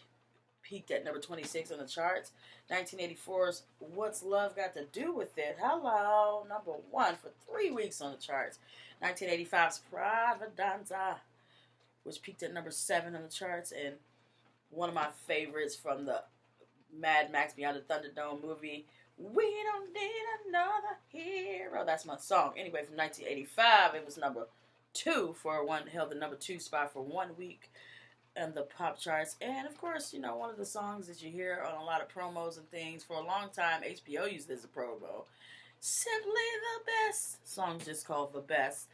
peaked at number 26 on the charts. 1984's What's Love Got to Do with It? Hello, number 1 for 3 weeks on the charts. 1985's Pravadanza, which peaked at number 7 on the charts, and one of my favorites from the Mad Max Beyond the Thunderdome movie, We Don't Need Another Hero. That's my song. Anyway, from 1985, it was number 2 held the number 2 spot for 1 week. and the pop charts. And of course, one of the songs that you hear on a lot of promos and things for a long time, HBO used as a promo. Simply the Best. Song's just called The Best.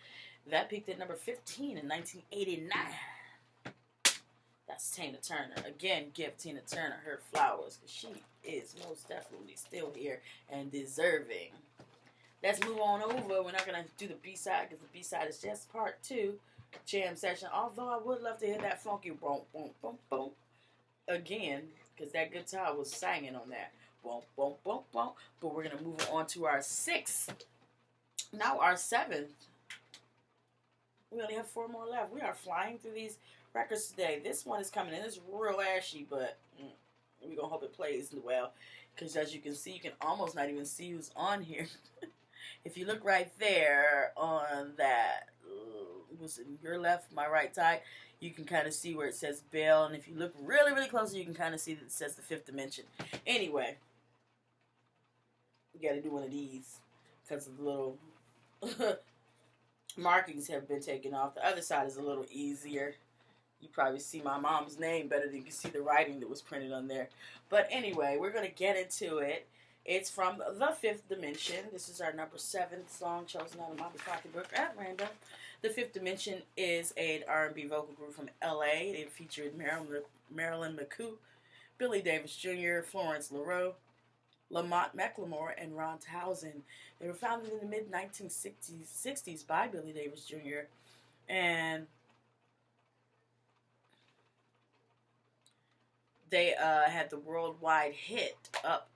That peaked at number 15 in 1989. That's Tina Turner. Again, give Tina Turner her flowers, because she is most definitely still here and deserving. Let's move on over. We're not going to do the B-side, because the B-side is just part 2, jam session. Although I would love to hear that funky boom, boom, boom, boom again, because that guitar was singing on that. Boom, boom, boom, boom. But we're going to move on to our 6th. Now our 7th. We only have 4 more left. We are flying through these records today. This one is coming in. It's real ashy, but we're going to hope it plays well. Because as you can see, you can almost not even see who's on here. If you look right there on that, was it your left, my right side, you can kind of see where it says Bell. And if you look really, really closely, you can kind of see that it says the 5th Dimension. Anyway, you got to do one of these because of the little markings have been taken off. The other side is a little easier. You probably see my mom's name better than you can see the writing that was printed on there. But anyway, we're going to get into it. It's from the 5th Dimension. This is our number 7th song chosen out of my pocketbook at random. The 5th Dimension is an R&B vocal group from L.A. It featured Marilyn McCoo, Billy Davis Jr., Florence LaRoe, Lamont McLemore, and Ron Townsend. They were founded in the mid-1960s by Billy Davis Jr. and they had the worldwide hit Up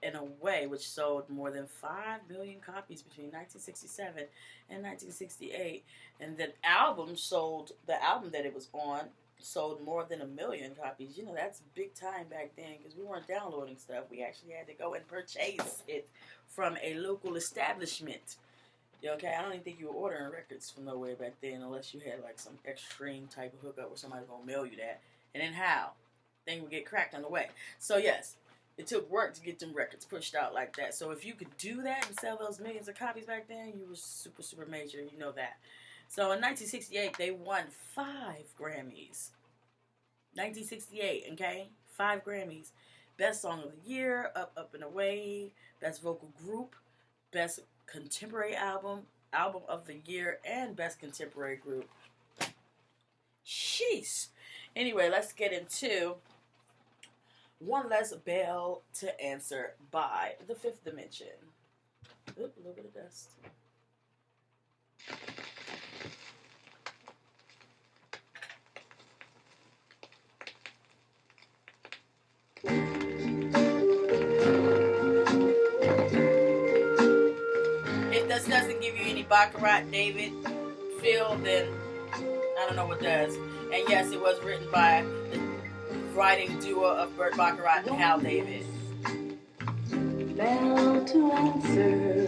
and Away, which sold more than 5 million copies between 1967 and 1968. And the album that it was on sold more than 1 million copies. That's big time back then, because we weren't downloading stuff. We actually had to go and purchase it from a local establishment. Okay, I don't even think you were ordering records from nowhere back then, unless you had like some extreme type of hookup where somebody's gonna mail you that. And then how? Thing would get cracked on the way. So yes, it took work to get them records pushed out like that. So if you could do that and sell those millions of copies back then, you were super, super major. You know that. So in 1968, they won 5 Grammys. 1968, okay? 5 Grammys. Best Song of the Year, Up and Away. Best Vocal Group. Best Contemporary Album. Album of the Year. And Best Contemporary Group. Sheesh. Anyway, let's get into One Less Bell to Answer by the 5th Dimension. Oop, a little bit of dust. If this doesn't give you any Baccarat David feel, then I don't know what does. And yes, it was written by the writing duo of Burt Baccarat and Hal David. Bell to answer,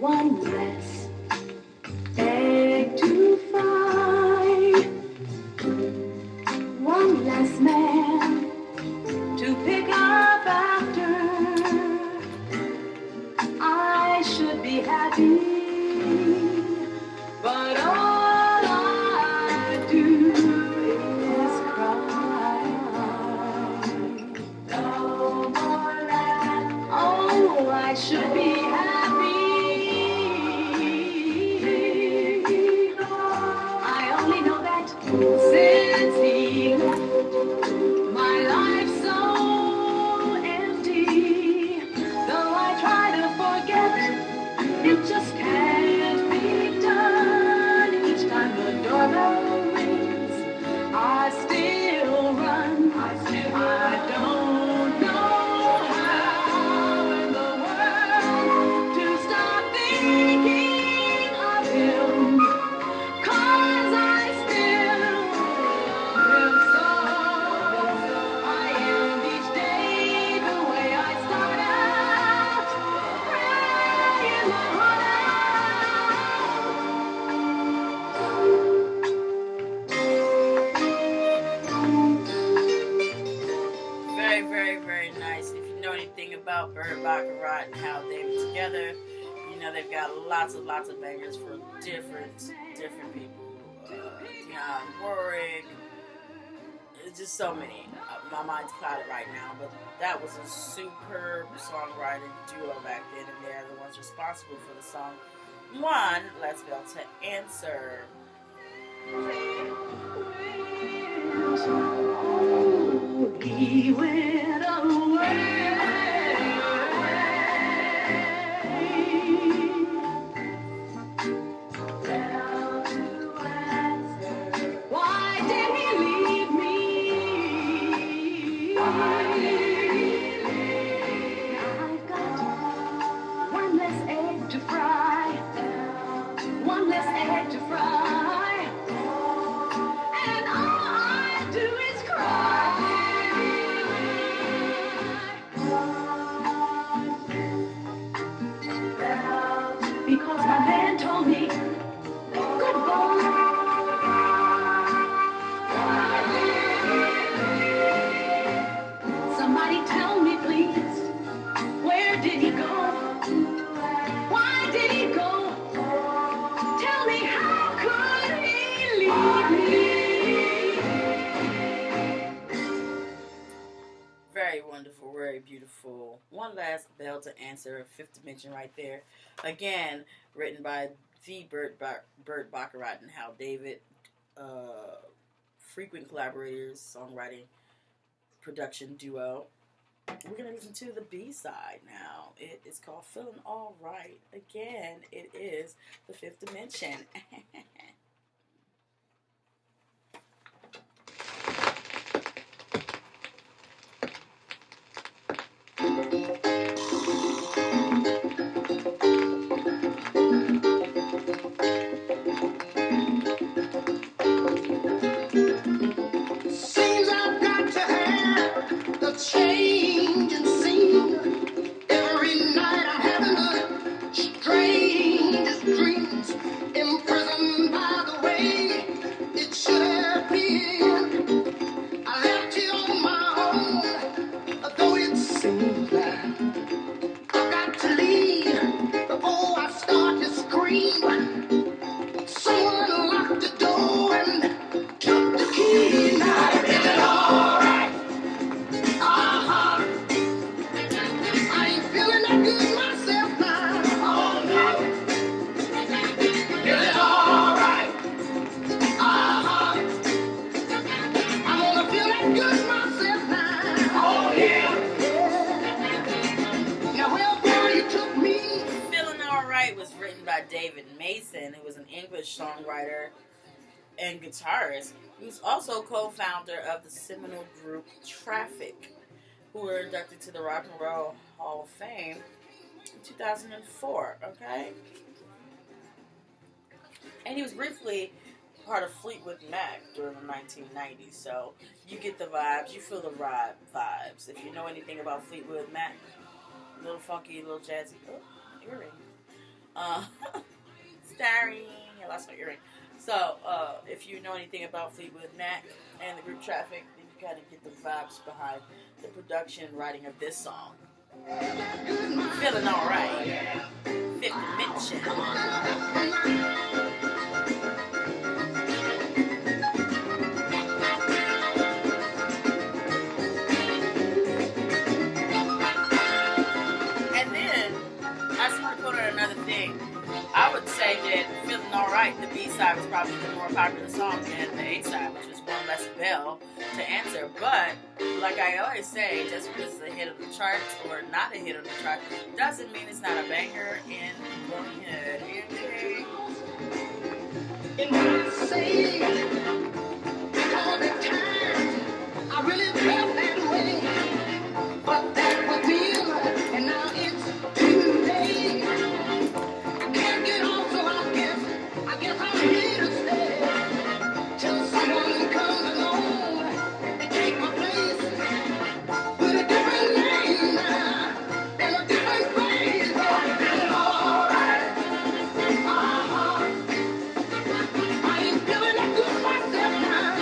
one less egg to fry, one less man to pick up after. I should be happy, but all I do is cry. No more laugh. Oh, I should be happy. I only know that since he left, my life's so empty. Though I try to forget, it just can't be done. Each time the doorbell rings, I still run. I don't know how in the world to stop thinking of him, 'cause I still love him so. I end each day the way I start out, praying my heart Very, very, very nice. If you know anything about Burt Baccarat and Hal David together, you know they've got lots of bangers for different people. Dionne Warwick. It's just so many. My mind's clouded right now, but that was a superb songwriting duo back then, and they're the ones responsible for the song One Let's Go to Answer. He went away. Why did he leave me? I've got one less egg to fry. One less egg to fry. And all I do is cry. Because my man told me goodbye. Somebody tell me, please, where did he go? Why did he go? Tell me, how could he leave me? Very wonderful, very beautiful. One Last Bell to Answer, Fifth Dimension right there. Again, written by the Burt Bacharach and Hal David. Frequent collaborators, songwriting, production duo. We're going to listen to the B-side now. It is called Feeling All Right. Again, it is the Fifth Dimension. Seems I've got to have the change and scene. Every night I'm having the strangest dreams. Imprisoned by the way it should have been. I left here on my own, though it seems like I've got to leave before I start to scream. Someone locked the door and took the key. Now is it all right? Uh-huh. I ain't feeling that good myself now. Oh no. Is it all right? Uh-huh. I'm gonna feel that good myself now. Oh yeah. Now where far you took me? Feeling All Right was written by David Mason, who was an English songwriter and guitarist. He was also co-founder of the seminal group Traffic, who were inducted to the Rock and Roll Hall of Fame in 2004, okay? And he was briefly part of Fleetwood Mac during the 1990s, so you get the vibes, you feel the vibes. If you know anything about Fleetwood Mac, a little funky, a little jazzy. Oh, earring. Starring. I lost my earring. So, if you know anything about Fleetwood Mac and the group Traffic, then you kind of get the vibes behind the production and writing of this song. Feeling All Right. Fifth Dimension. And then, I just want to put on another thing. I would say that Feeling All Right, the B-side, was probably the more popular song than the A-side, which was One Less Bell to Answer. But, like I always say, just because it's a hit of the charts or not a hit of the charts doesn't mean it's not a banger in the head. And when I say all the time, I really felt that way. But that was then, and now it's too late. I can't get off, so I guess I'm here to stay. Till someone comes along and take my place. With a different name now, and a different face. But I'm feeling all right. Uh-huh. I ain't feeling that good myself now.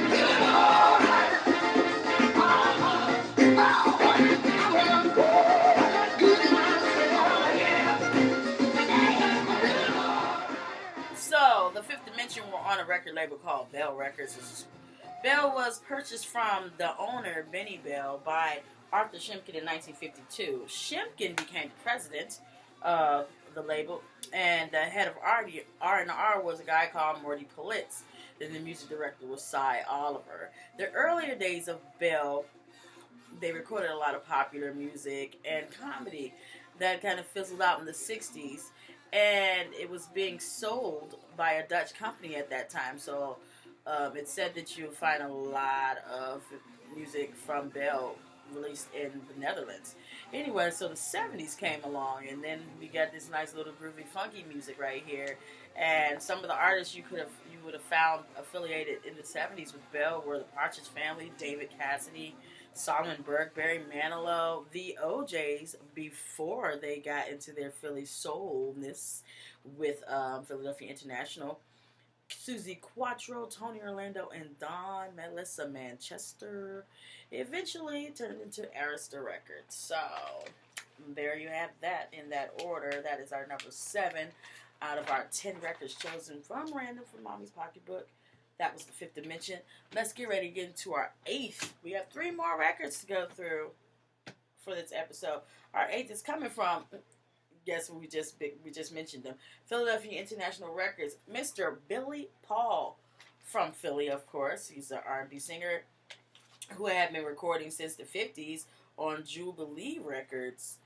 Feeling all right. Uh-huh. Oh, I wanna feel that good myself. Yeah. the Fifth Dimension were on a record label called Bell Records. Bell was purchased from the owner, Benny Bell, by Arthur Shimkin in 1952. Shimkin became the president of the label, and the head of R&R was a guy called Morty Pulitz. Then the music director was Cy Oliver. The earlier days of Bell, they recorded a lot of popular music and comedy that kind of fizzled out in the 60s, and it was being sold by a Dutch company at that time. So it's said that you'll find a lot of music from Bell released in the Netherlands. Anyway, so the 70s came along, and then we got this nice little groovy, funky music right here. And some of the artists you would have found affiliated in the 70s with Bell were the Partridge Family, David Cassidy, Solomon Burke, Barry Manilow, the OJs before they got into their Philly soulness with Philadelphia International, Susie Quattro, Tony Orlando, and Don Melissa Manchester. Eventually turned into Arista Records. So there you have that in that order. That is our number 7 out of our 10 records chosen from random from Mommy's Pocketbook. That was the Fifth Dimension. Let's get ready to get into our 8th. We have 3 more records to go through for this episode. Our 8th is coming from, guess we just mentioned them, Philadelphia International Records, Mr. Billy Paul from Philly, of course. He's an R&B singer who had been recording since the 50s on Jubilee Records.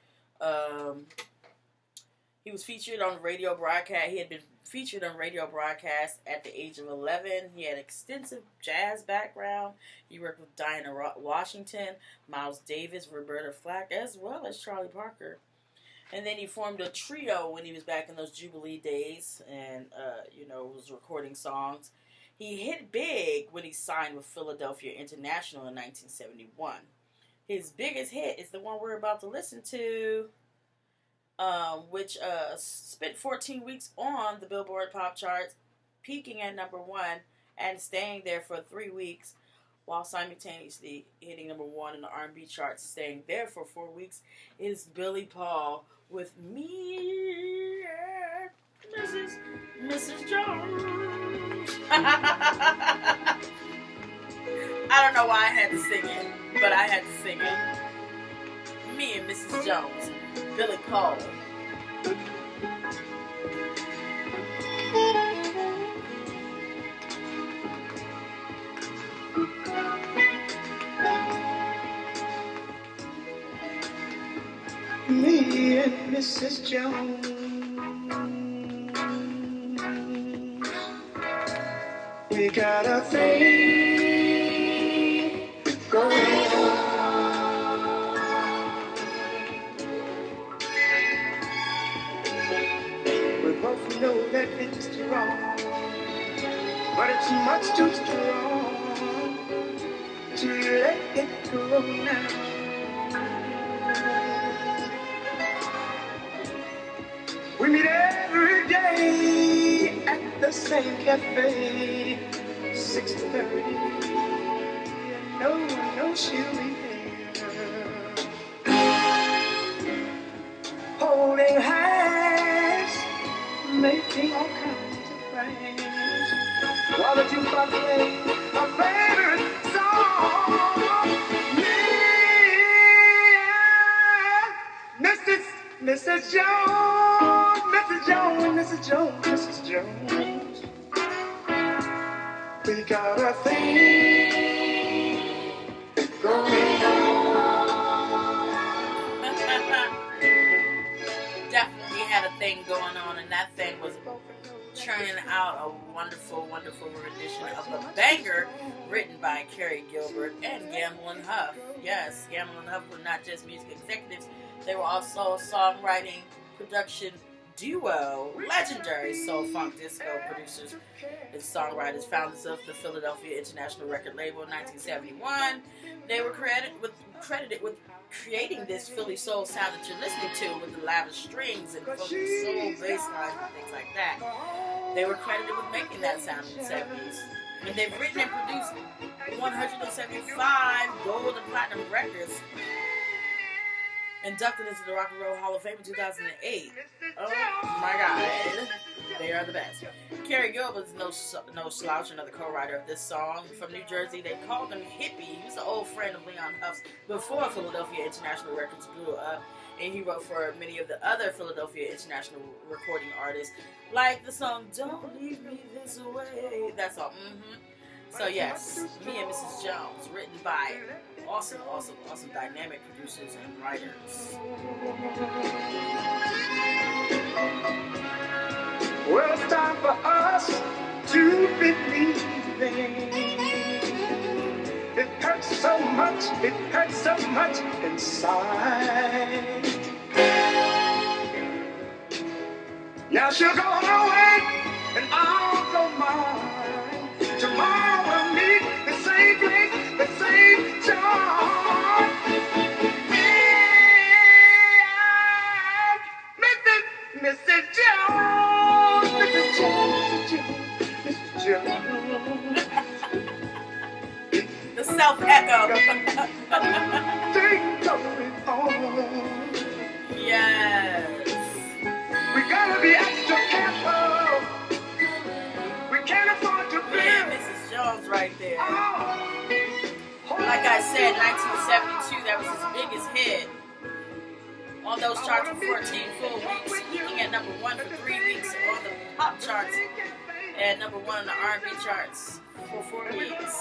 He was featured on radio broadcast. He had been featured on radio broadcasts at the age of 11. He had extensive jazz background. He worked with Diana Washington, Miles Davis, Roberta Flack, as well as Charlie Parker. And then he formed a trio when he was back in those Jubilee days and, was recording songs. He hit big when he signed with Philadelphia International in 1971. His biggest hit is the one we're about to listen to, which spent 14 weeks on the Billboard Pop charts, peaking at number 1 and staying there for 3 weeks, while simultaneously hitting number 1 in the R&B charts, staying there for 4 weeks, is Billy Paul with Me and Mrs. Jones. I don't know why I had to sing it, but I had to sing it. Me and Mrs. Jones, Billy Paul. Me and Mrs. Jones, we got a thing going on. We both know that it's wrong, but it's much too strong to let it go now. We meet every day at the same cafe, 6:30. And no one knows she'll be there. Holding hands, making all kinds of plans, while the jukebox plays our favorite song. Me and Mrs. Jones, Mrs. Jones, Mrs. Jones, Mrs. Jones, we got a thing going on. Definitely had a thing going on, and that thing was churning out a wonderful, wonderful rendition of a banger written by Carrie Gilbert and Gamble and Huff. Yes, Gamble and Huff were not just music executives, they were also a songwriting production duo, legendary soul funk disco producers and songwriters, founders of the Philadelphia International Record Label in 1971. They were credited with creating this Philly soul sound that you're listening to, with the lavish strings and funky soul bass lines and things like that. They were credited with making that sound in the 70s. And they've written and produced 175 gold and platinum records, inducted into the Rock and Roll Hall of Fame in 2008. Oh my God. They are the best. Kerry Gilbert's no slouch, another co-writer of this song from New Jersey. They called him Hippie. He was an old friend of Leon Huff's before Philadelphia International Records blew up, and he wrote for many of the other Philadelphia International recording artists, like the song "Don't Leave Me This Way." That's all. So yes, Me and Mrs. Jones, written by awesome dynamic producers and writers. Well, it's time for us to believe. It hurts so much inside. Now she'll go her way and I'll go mine. Tomorrow we'll meet the same place, the same time. And Mrs. Jones, Mrs. Jones. The self-echo. Take going home. Yes. We gotta be extra careful. We can't afford to Me and Mrs. Jones right there. Like I said, 1972, that was his biggest hit. On those charts for 14 full weeks, peaking at number 1 for 3 weeks on the pop charts, and number 1 on the R&B charts for 4 weeks.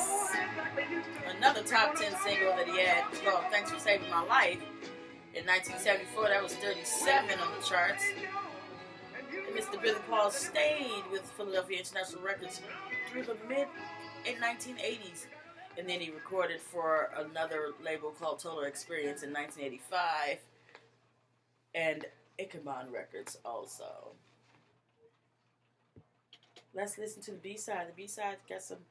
Another top 10 single that he had was called "Thanks for Saving My Life." In 1974, that was 37 on the charts. And Mr. Billy Paul stayed with Philadelphia International Records through the mid-1980s. And then he recorded for another label called Total Experience in 1985. And Ichabod Records also. Let's listen to the B-side. The B-side got some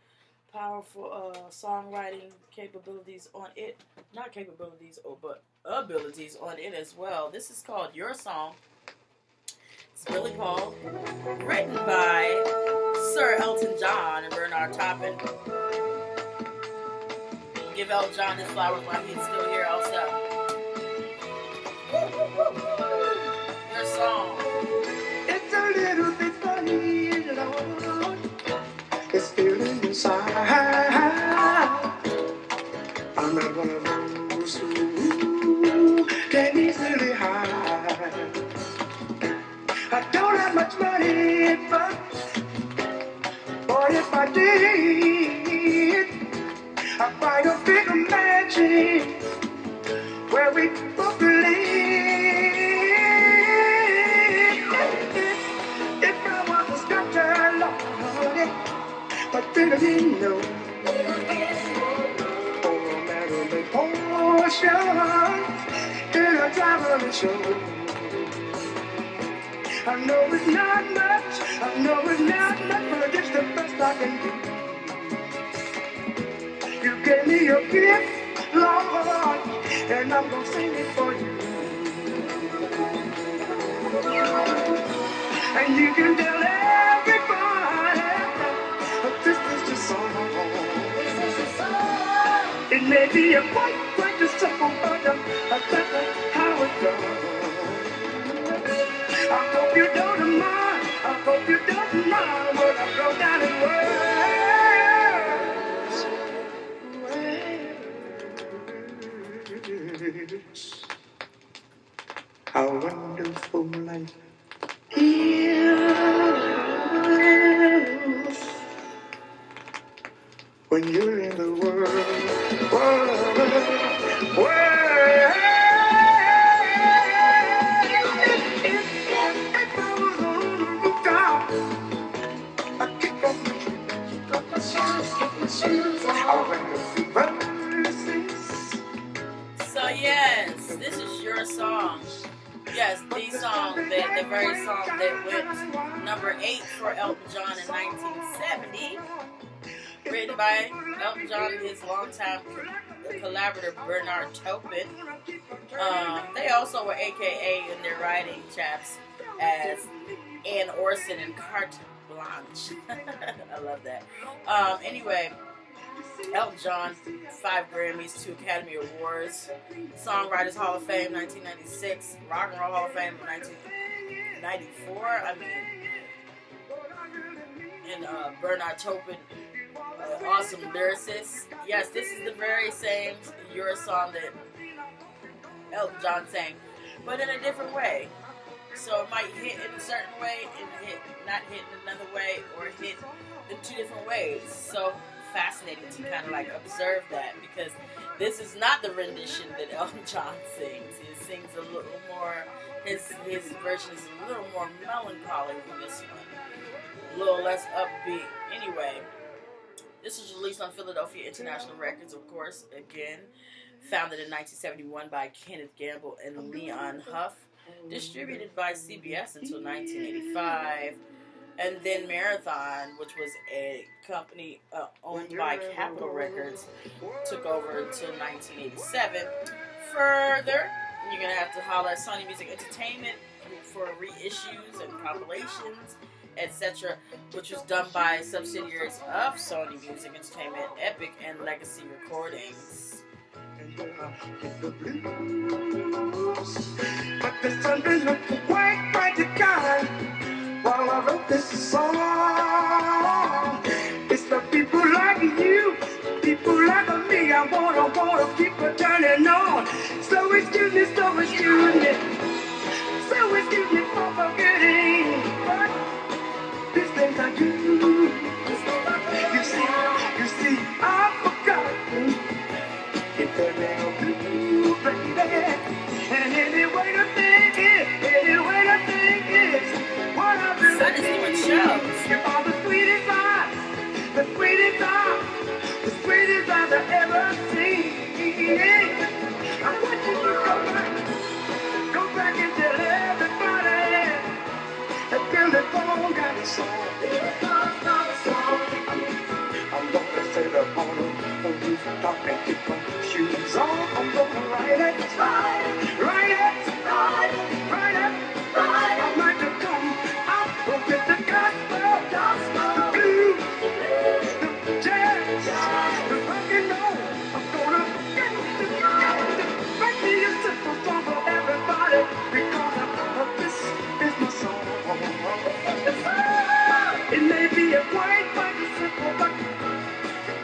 powerful songwriting capabilities on it. Not capabilities, but abilities on it as well. This is called Your Song. It's Billy Paul, written by Sir Elton John and Bernard Taupin. Give Elton John his flowers while he's still here also. Your song. It's a little bit funny, Lord. It's feeling inside. I'm not one of those who can easily hide. I don't have much money, but boy, if I did, I'd find a bigger mansion where we both live. If I was a sculptor, Lord, but then again, no. Oh, Marilyn Potions in a traveling show. I know it's not much, but it's the best I can do. You gave me a gift, Lord, and I'm gonna sing it for you. And you can tell everybody that this is the song. It may be a quite a simple, but that's how it goes. I hope you don't mind. I hope you don't mind when I go down in words. How wonderful life is when you're in the world. So yes, this is Your Song. Yes, the song, the very song that went number 8 for Elton John in 1970. Written by Elton John and his longtime collaborator Bernard Taupin. They also were AKA in their writing chaps as Ann Orson and Carte Blanche. I love that. Anyway, Elton John, 5 Grammys, 2 Academy Awards, Songwriters Hall of Fame 1996, Rock and Roll Hall of Fame 1994. I mean, and Bernard Taupin, awesome lyricist. Yes, this is the very same Your Song that Elton John sang, but in a different way. So it might hit in a certain way and not hit in another way, or hit in two different ways. So fascinating to kind of like observe that, because this is not the rendition that Elton John sings. He sings a little more. His version is a little more melancholy than this one, a little less upbeat. Anyway, this was released on Philadelphia International Records, of course. Again, founded in 1971 by Kenneth Gamble and Leon Huff. Distributed by CBS until 1985. And then Marathon, which was a company owned by Capitol Records, took over until 1987. Further, you're going to have to holler at Sony Music Entertainment for reissues and compilations, etc., which was done by subsidiaries of Sony Music Entertainment, Epic, and Legacy Recordings. But the sun been looking quite bright to God while I wrote this song. It's the people like you, people like me. I wanna keep it turning on. So excuse me for forgetting. But these things I do. You see, I've forgotten. If there ain't blue, baby. And anyway the thing is, what I've been doing shows. You are the sweetest eyes I've ever seen. I want you to go back and tell everybody that Billy Paul got a song. I'm gonna sit up on the rooftop and keep my shoes on. I'm gonna ride it. I might have come out with the gospel, the blues, the jazz, the rock and roll. I'm gonna make me a simple song for everybody, because this is my song. It may be a quite simple, but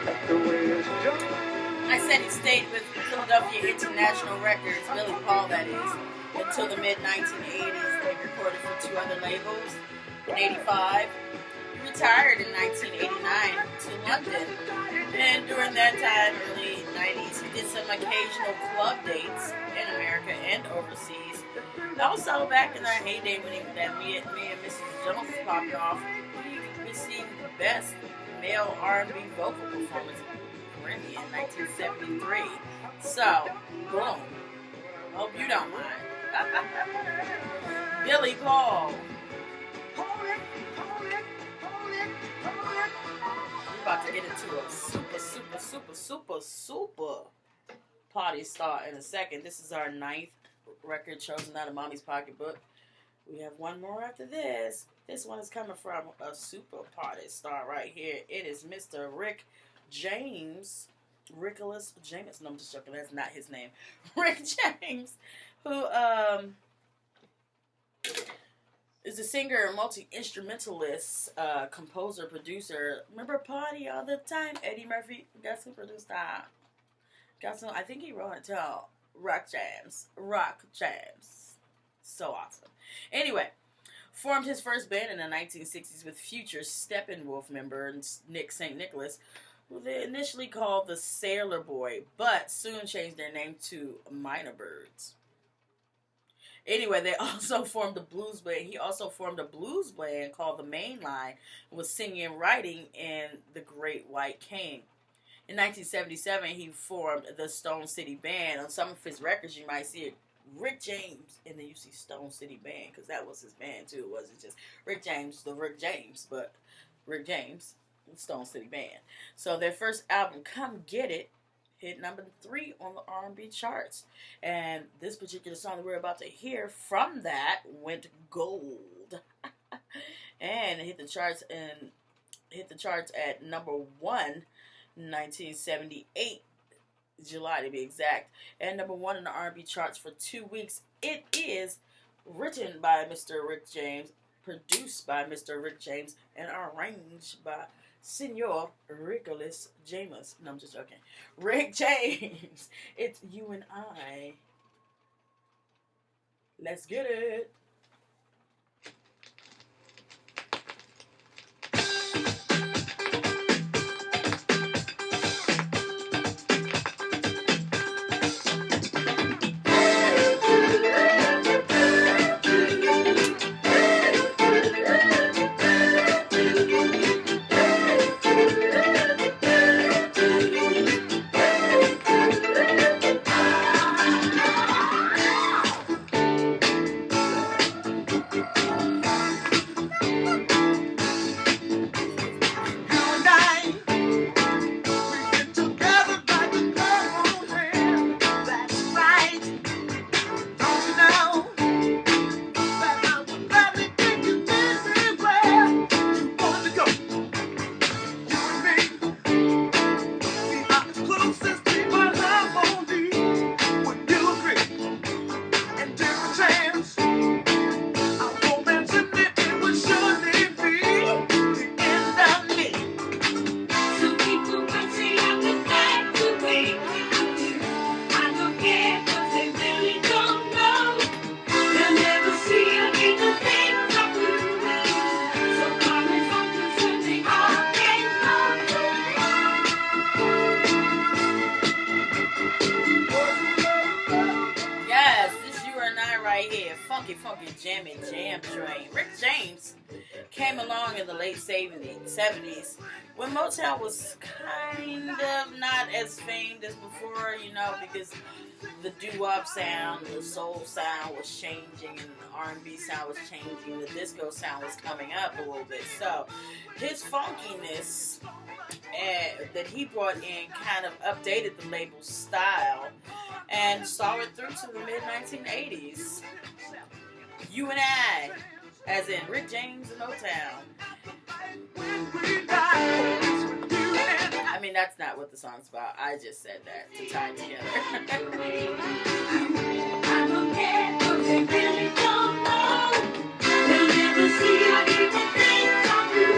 that's the way it's done. I said he stayed with Philadelphia International Records, Billy Paul that is, until the mid-1980s. He recorded for two other labels. In 85, he retired in 1989 to London. And during that time, early 90s, he did some occasional club dates in America and overseas. Also, back in the heyday when me and Mrs. Jones was popping off, he received the best male R&B vocal performance Grammy in 1973. So, boom. Hope you don't mind. Billy Paul. We're about to get into a super party star in a second. This is our 9th record chosen out of Mommy's Pocketbook. We have one more after this. This one is coming from a super party star right here. It is Mr. Rick James. Rickolas James. No, I'm just joking. That's not his name. Rick James, who is a singer, multi-instrumentalist, composer, producer. Remember Party All the Time? Eddie Murphy. Guess who produced that? I think he wrote it too. Rock Jams. So awesome. Anyway, formed his first band in the 1960s with future Steppenwolf member Nick St. Nicholas, who they initially called the Sailor Boy, but soon changed their name to Minor Birds. Anyway, they also formed a blues band. He also formed a blues band called The Mainline, and was singing and writing in The Great White Cane. In 1977, he formed the Stone City Band. On some of his records, you might see it, Rick James, and then you see Stone City Band, because that was his band too. It wasn't just Rick James, but Rick James, Stone City Band. So their first album, Come Get It, hit number 3 on the R&B charts. And this particular song that we're about to hear from that went gold. And it hit the charts at number 1 in 1978, July to be exact, and number 1 in the R&B charts for 2 weeks. It is written by Mr. Rick James produced by Mr. Rick James, and arranged by Senor Richolas James. No, I'm just joking. Rick James. It's You and I. Let's get it. Funky jammy jam train. Rick James came along in the late 70s when Motown was kind of not as famed as before, because the doo-wop sound, the soul sound was changing, and the R&B sound was changing, the disco sound was coming up a little bit. So his funkiness that he brought in kind of updated the label's style and saw it through to the mid-1980s. You and I, as in Rick James and Motown. I mean, that's not what the song's about. I just said that to tie it together. I don't care, 'cause they really don't know. They'll never see or even think of you.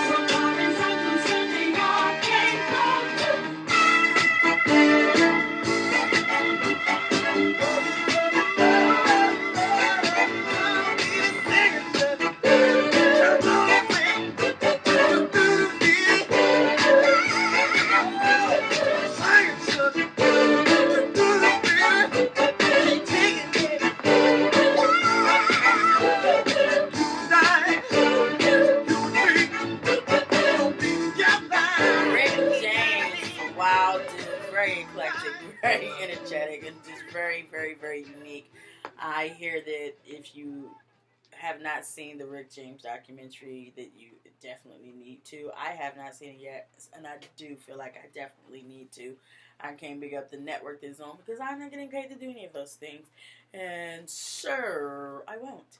So far as I'm concerned, they all can't go. Very energetic and just very, very, very unique. I hear that if you have not seen the Rick James documentary, that you definitely need to. I have not seen it yet, and I do feel like I definitely need to. I can't big up the network that's on because I'm not getting paid to do any of those things, and sure, I won't.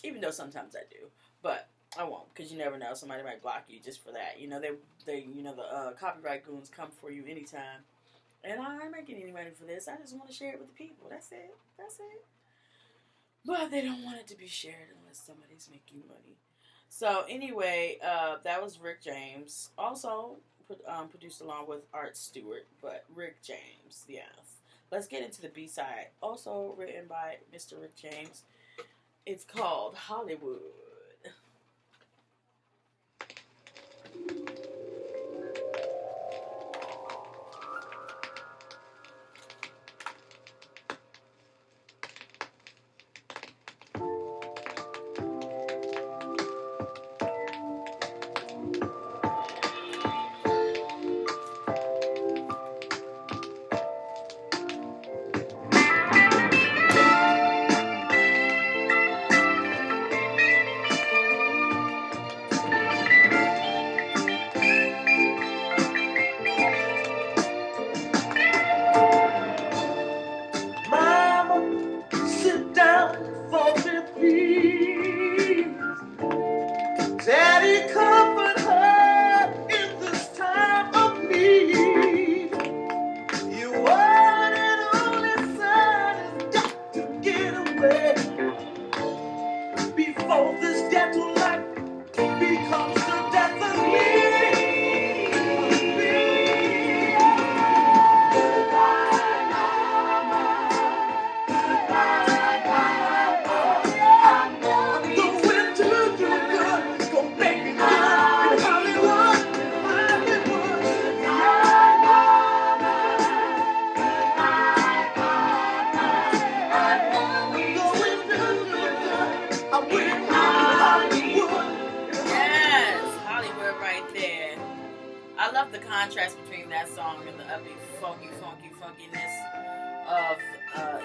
Even though sometimes I do, but I won't, because you never know. Somebody might block you just for that. The copyright goons come for you anytime. And I ain't making any money for this. I just want to share it with the people. That's it. But they don't want it to be shared unless somebody's making money. So anyway, that was Rick James. Also produced along with Art Stewart. But Rick James, yes. Let's get into the B-side. Also written by Mr. Rick James. It's called Hollywood. the contrast between that song and the upbeat, funkiness of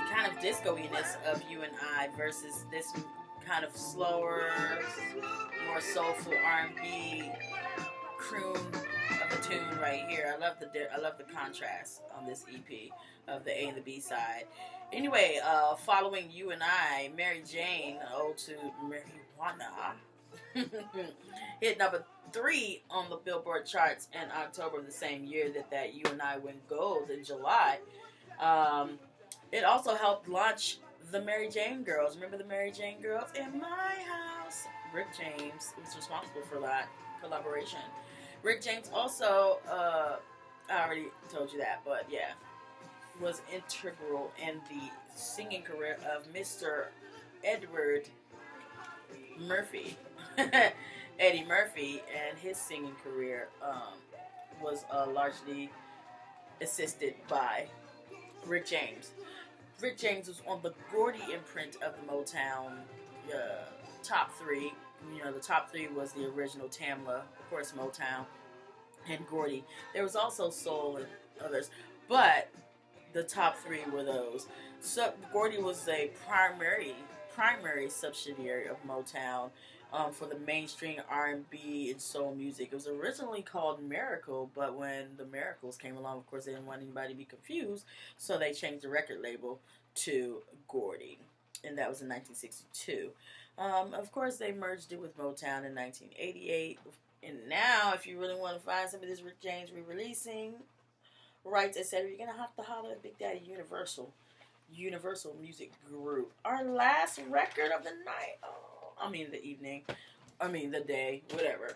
kind of disco-iness of You and I versus this kind of slower, more soulful R&B croon of a tune right here. I love the contrast on this EP of the A and the B side. Anyway, following You and I, Mary Jane, ode to marijuana, hit number 3 on the Billboard charts in October of the same year that You and I went gold in July. It also helped launch the Mary Jane Girls. Remember the Mary Jane Girls? In my house. Rick James was responsible for that collaboration. Rick James also, I already told you that, but yeah, was integral in the singing career of Mr. Edward Murphy. Eddie Murphy, and his singing career was largely assisted by Rick James. Rick James was on the Gordy imprint of the Motown top 3. You know, the top 3 was the original Tamla, of course, Motown, and Gordy. There was also soul and others, but the top 3 were those. So Gordy was a primary subsidiary of Motown for the mainstream R&B and soul music. It was originally called Miracle, but when the Miracles came along, of course, they didn't want anybody to be confused, so they changed the record label to Gordy, and that was in 1962. Of course, they merged it with Motown in 1988, and now, if you really want to find some of this Rick James re-releasing rights, etc., you're going to have to holler at Big Daddy Universal Music Group. Our last record of the night, the day, whatever.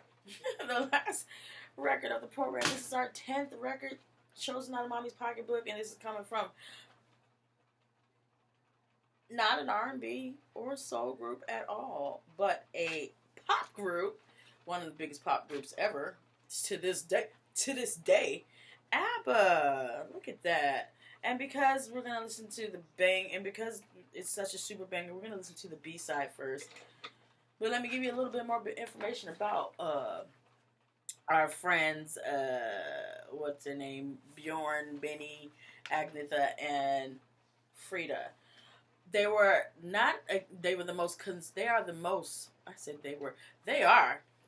The last record of the program. This is our 10th record chosen out of Mommy's Pocketbook, and this is coming from not an R&B or soul group at all, but a pop group, one of the biggest pop groups ever to this day, ABBA. Look at that. And because we're going to listen to the bang, and because it's such a super banger, we're going to listen to the B-side first. But let me give you a little bit more information about our friends, what's their name? Bjorn, Benny, Agnetha, and Frida. They are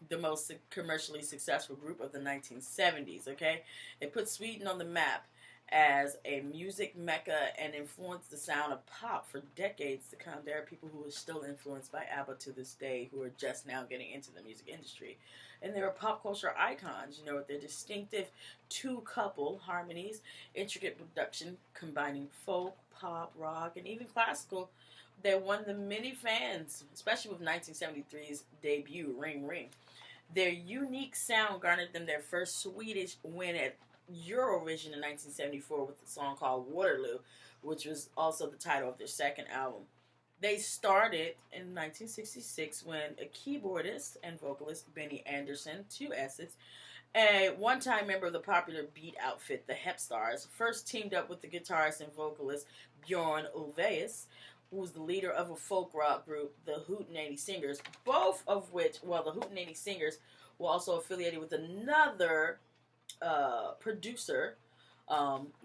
the most commercially successful group of the 1970s, okay? They put Sweden on the map as a music mecca and influenced the sound of pop for decades to come. There are people who are still influenced by ABBA to this day who are just now getting into the music industry. And they were pop culture icons, with their distinctive two-couple harmonies, intricate production combining folk, pop, rock, and even classical. They won the many fans, especially with 1973's debut, Ring Ring. Their unique sound garnered them their first Swedish win at Eurovision in 1974 with a song called Waterloo, which was also the title of their second album. They started in 1966 when a keyboardist and vocalist, Benny Andersson, 2 S's, a one-time member of the popular beat outfit, the Hep Stars, first teamed up with the guitarist and vocalist Bjorn Ulvaeus, who was the leader of a folk rock group, the Hootenanny Singers, both of which, the Hootenanny Singers were also affiliated with another producer,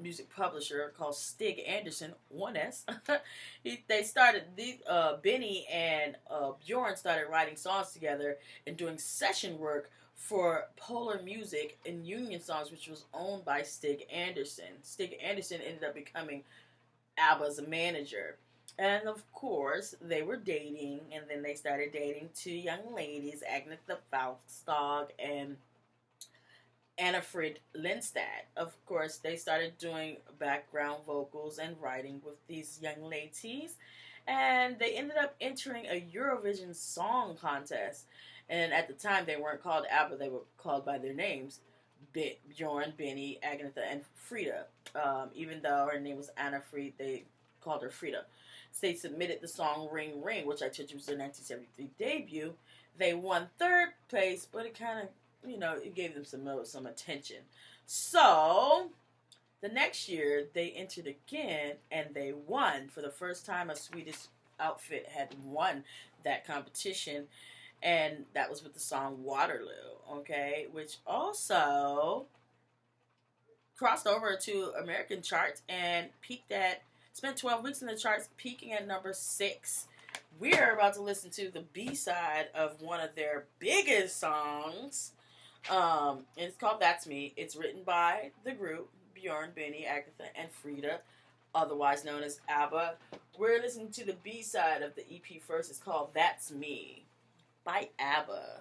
music publisher called Stig Anderson, 1S. Benny and Bjorn started writing songs together and doing session work for Polar Music and Union Songs, which was owned by Stig Anderson. Stig Anderson ended up becoming ABBA's manager. And of course, they were dating, and then they started dating 2 young ladies, Agnetha Falkstad and Annafrid Lindstad. Of course, they started doing background vocals and writing with these young ladies, and they ended up entering a Eurovision Song Contest. And at the time, they weren't called ABBA; they were called by their names: Bjorn, Benny, Agnetha, and Frida. Even though her name was Annafrid, they called her Frida. So they submitted the song "Ring Ring," which I told you was their 1973 debut. They won 3rd place, but it kind of, it gave them some attention. So, the next year, they entered again, and they won. For the first time, a Swedish outfit had won that competition, and that was with the song Waterloo, okay? Which also crossed over to American charts and spent 12 weeks in the charts, peaking at number 6. We're about to listen to the B-side of one of their biggest songs. It's called That's Me. It's written by the group Bjorn, Benny, Agatha, and Frida, otherwise known as ABBA. We're listening to the B-side of the EP first. It's called That's Me by ABBA.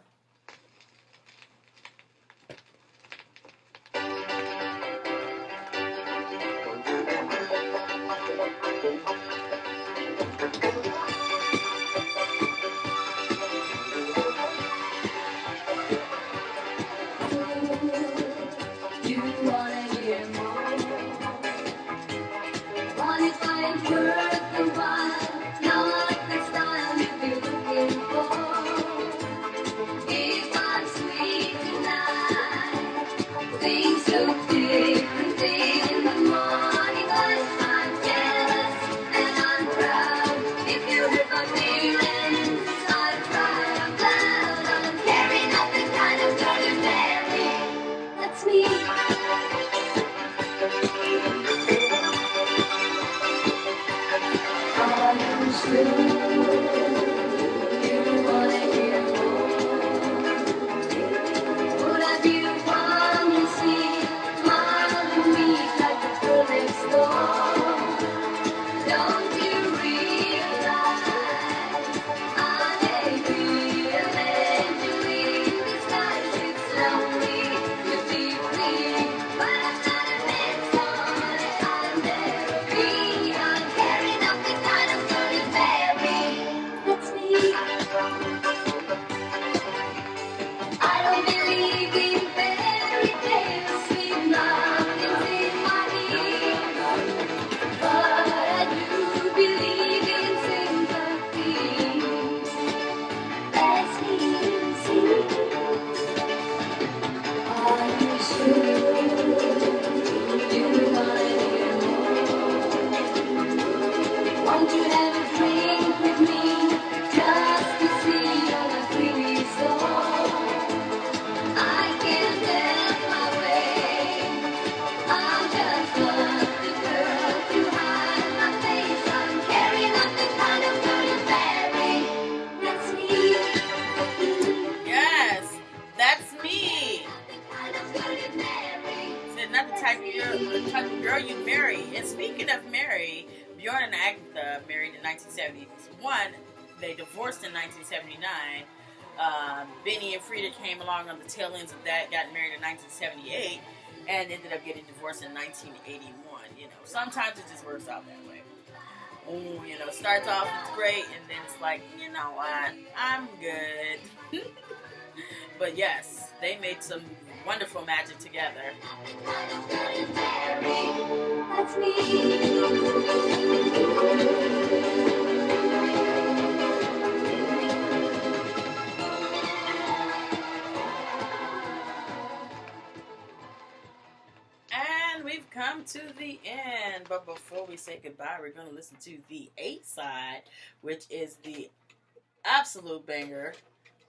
Type of girl you marry. And speaking of marry, Bjorn and Agatha married in 1971. They divorced in 1979. Benny and Frida came along on the tail ends of that, got married in 1978, and ended up getting divorced in 1981. You know, sometimes it just works out that way. Ooh, you know, starts off it's great, and then it's like, you know what, I'm good. But yes, they made some wonderful magic together. That's me. And we've come to the end. But before we say goodbye, we're going to listen to the A-side, which is the absolute banger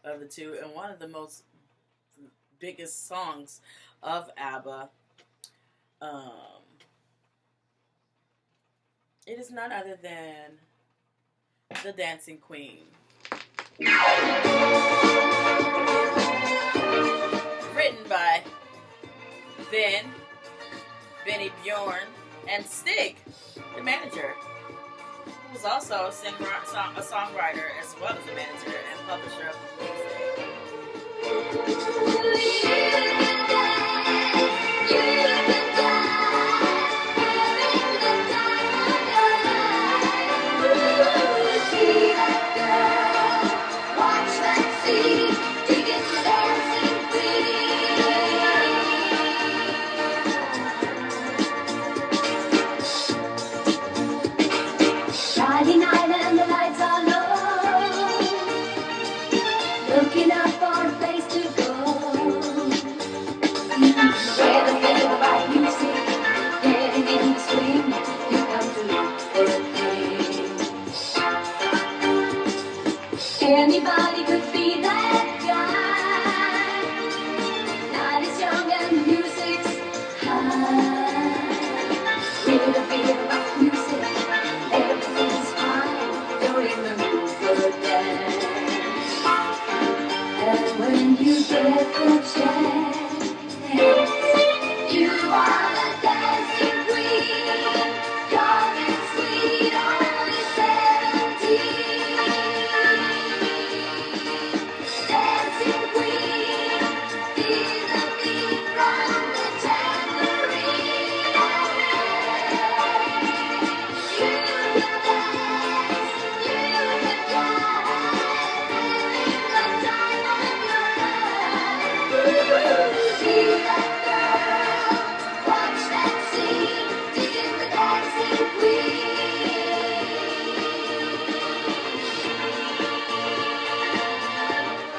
of the two and one of the most biggest songs of ABBA. It is none other than The Dancing Queen. Written by Benny, Bjorn, and Stig, the manager, who was also a songwriter as well as a manager and publisher of the music. Friday night and the lights are low, looking up for a place to go. you get the chance, you are the dancing queen, young and sweet, only 17. Dancing queen, feel the beat from the tambourine. You will dance, you will drive, living the time of your life. See that girl, watch that scene, she's the dancing queen.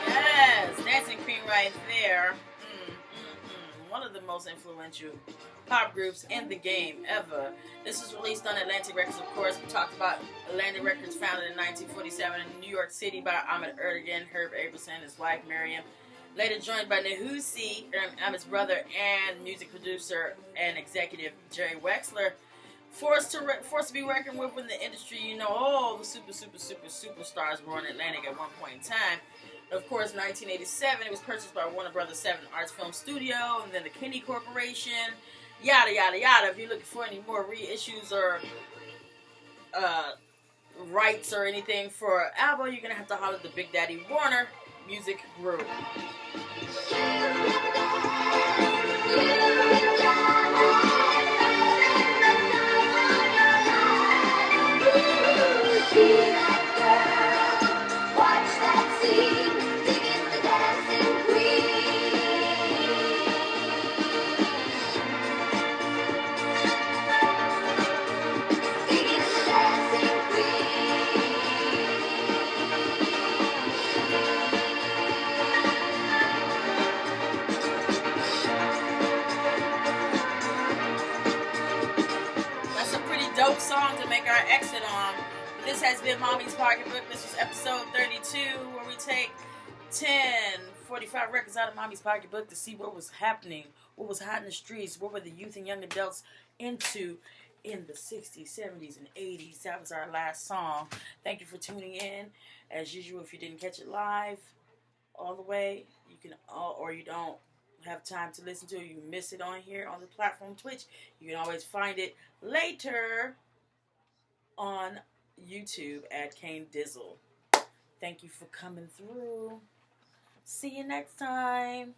Yes, Dancing Queen right there. One of the most influential pop groups in the game ever. This was released on Atlantic Records, of course. We talked about Atlantic Records, founded in 1947 in New York City by Ahmet Ertegun, Herb Abelson, his wife Miriam. Later joined by Nehusi, Ahmet's brother, and music producer and executive Jerry Wexler. Forced to be reckoned with in the industry, you know, all the superstars were on Atlantic at one point in time. Of course, 1987, it was purchased by Warner Brothers 7 Arts Film Studio, and then the Kinney Corporation, yada, yada, yada. If you're looking for any more reissues or rights or anything for an album, you're going to have to holler at the Big Daddy Warner Music Group. Watch that scene, singing the dancing queen. Singing the dancing queen. That's a pretty dope song to make our exit on. This has been Mommy's Pocketbook. This was episode 32, where we take 45 records out of Mommy's Pocketbook to see what was happening, what was hot in the streets, what were the youth and young adults into in the 60s, 70s, and 80s. That was our last song. Thank you for tuning in. As usual, if you didn't catch it live all the way, you can, or you don't have time to listen to it, you miss it on here on the platform Twitch, you can always find it later on YouTube at Kane Dizzle. Thank you for coming through. See you next time.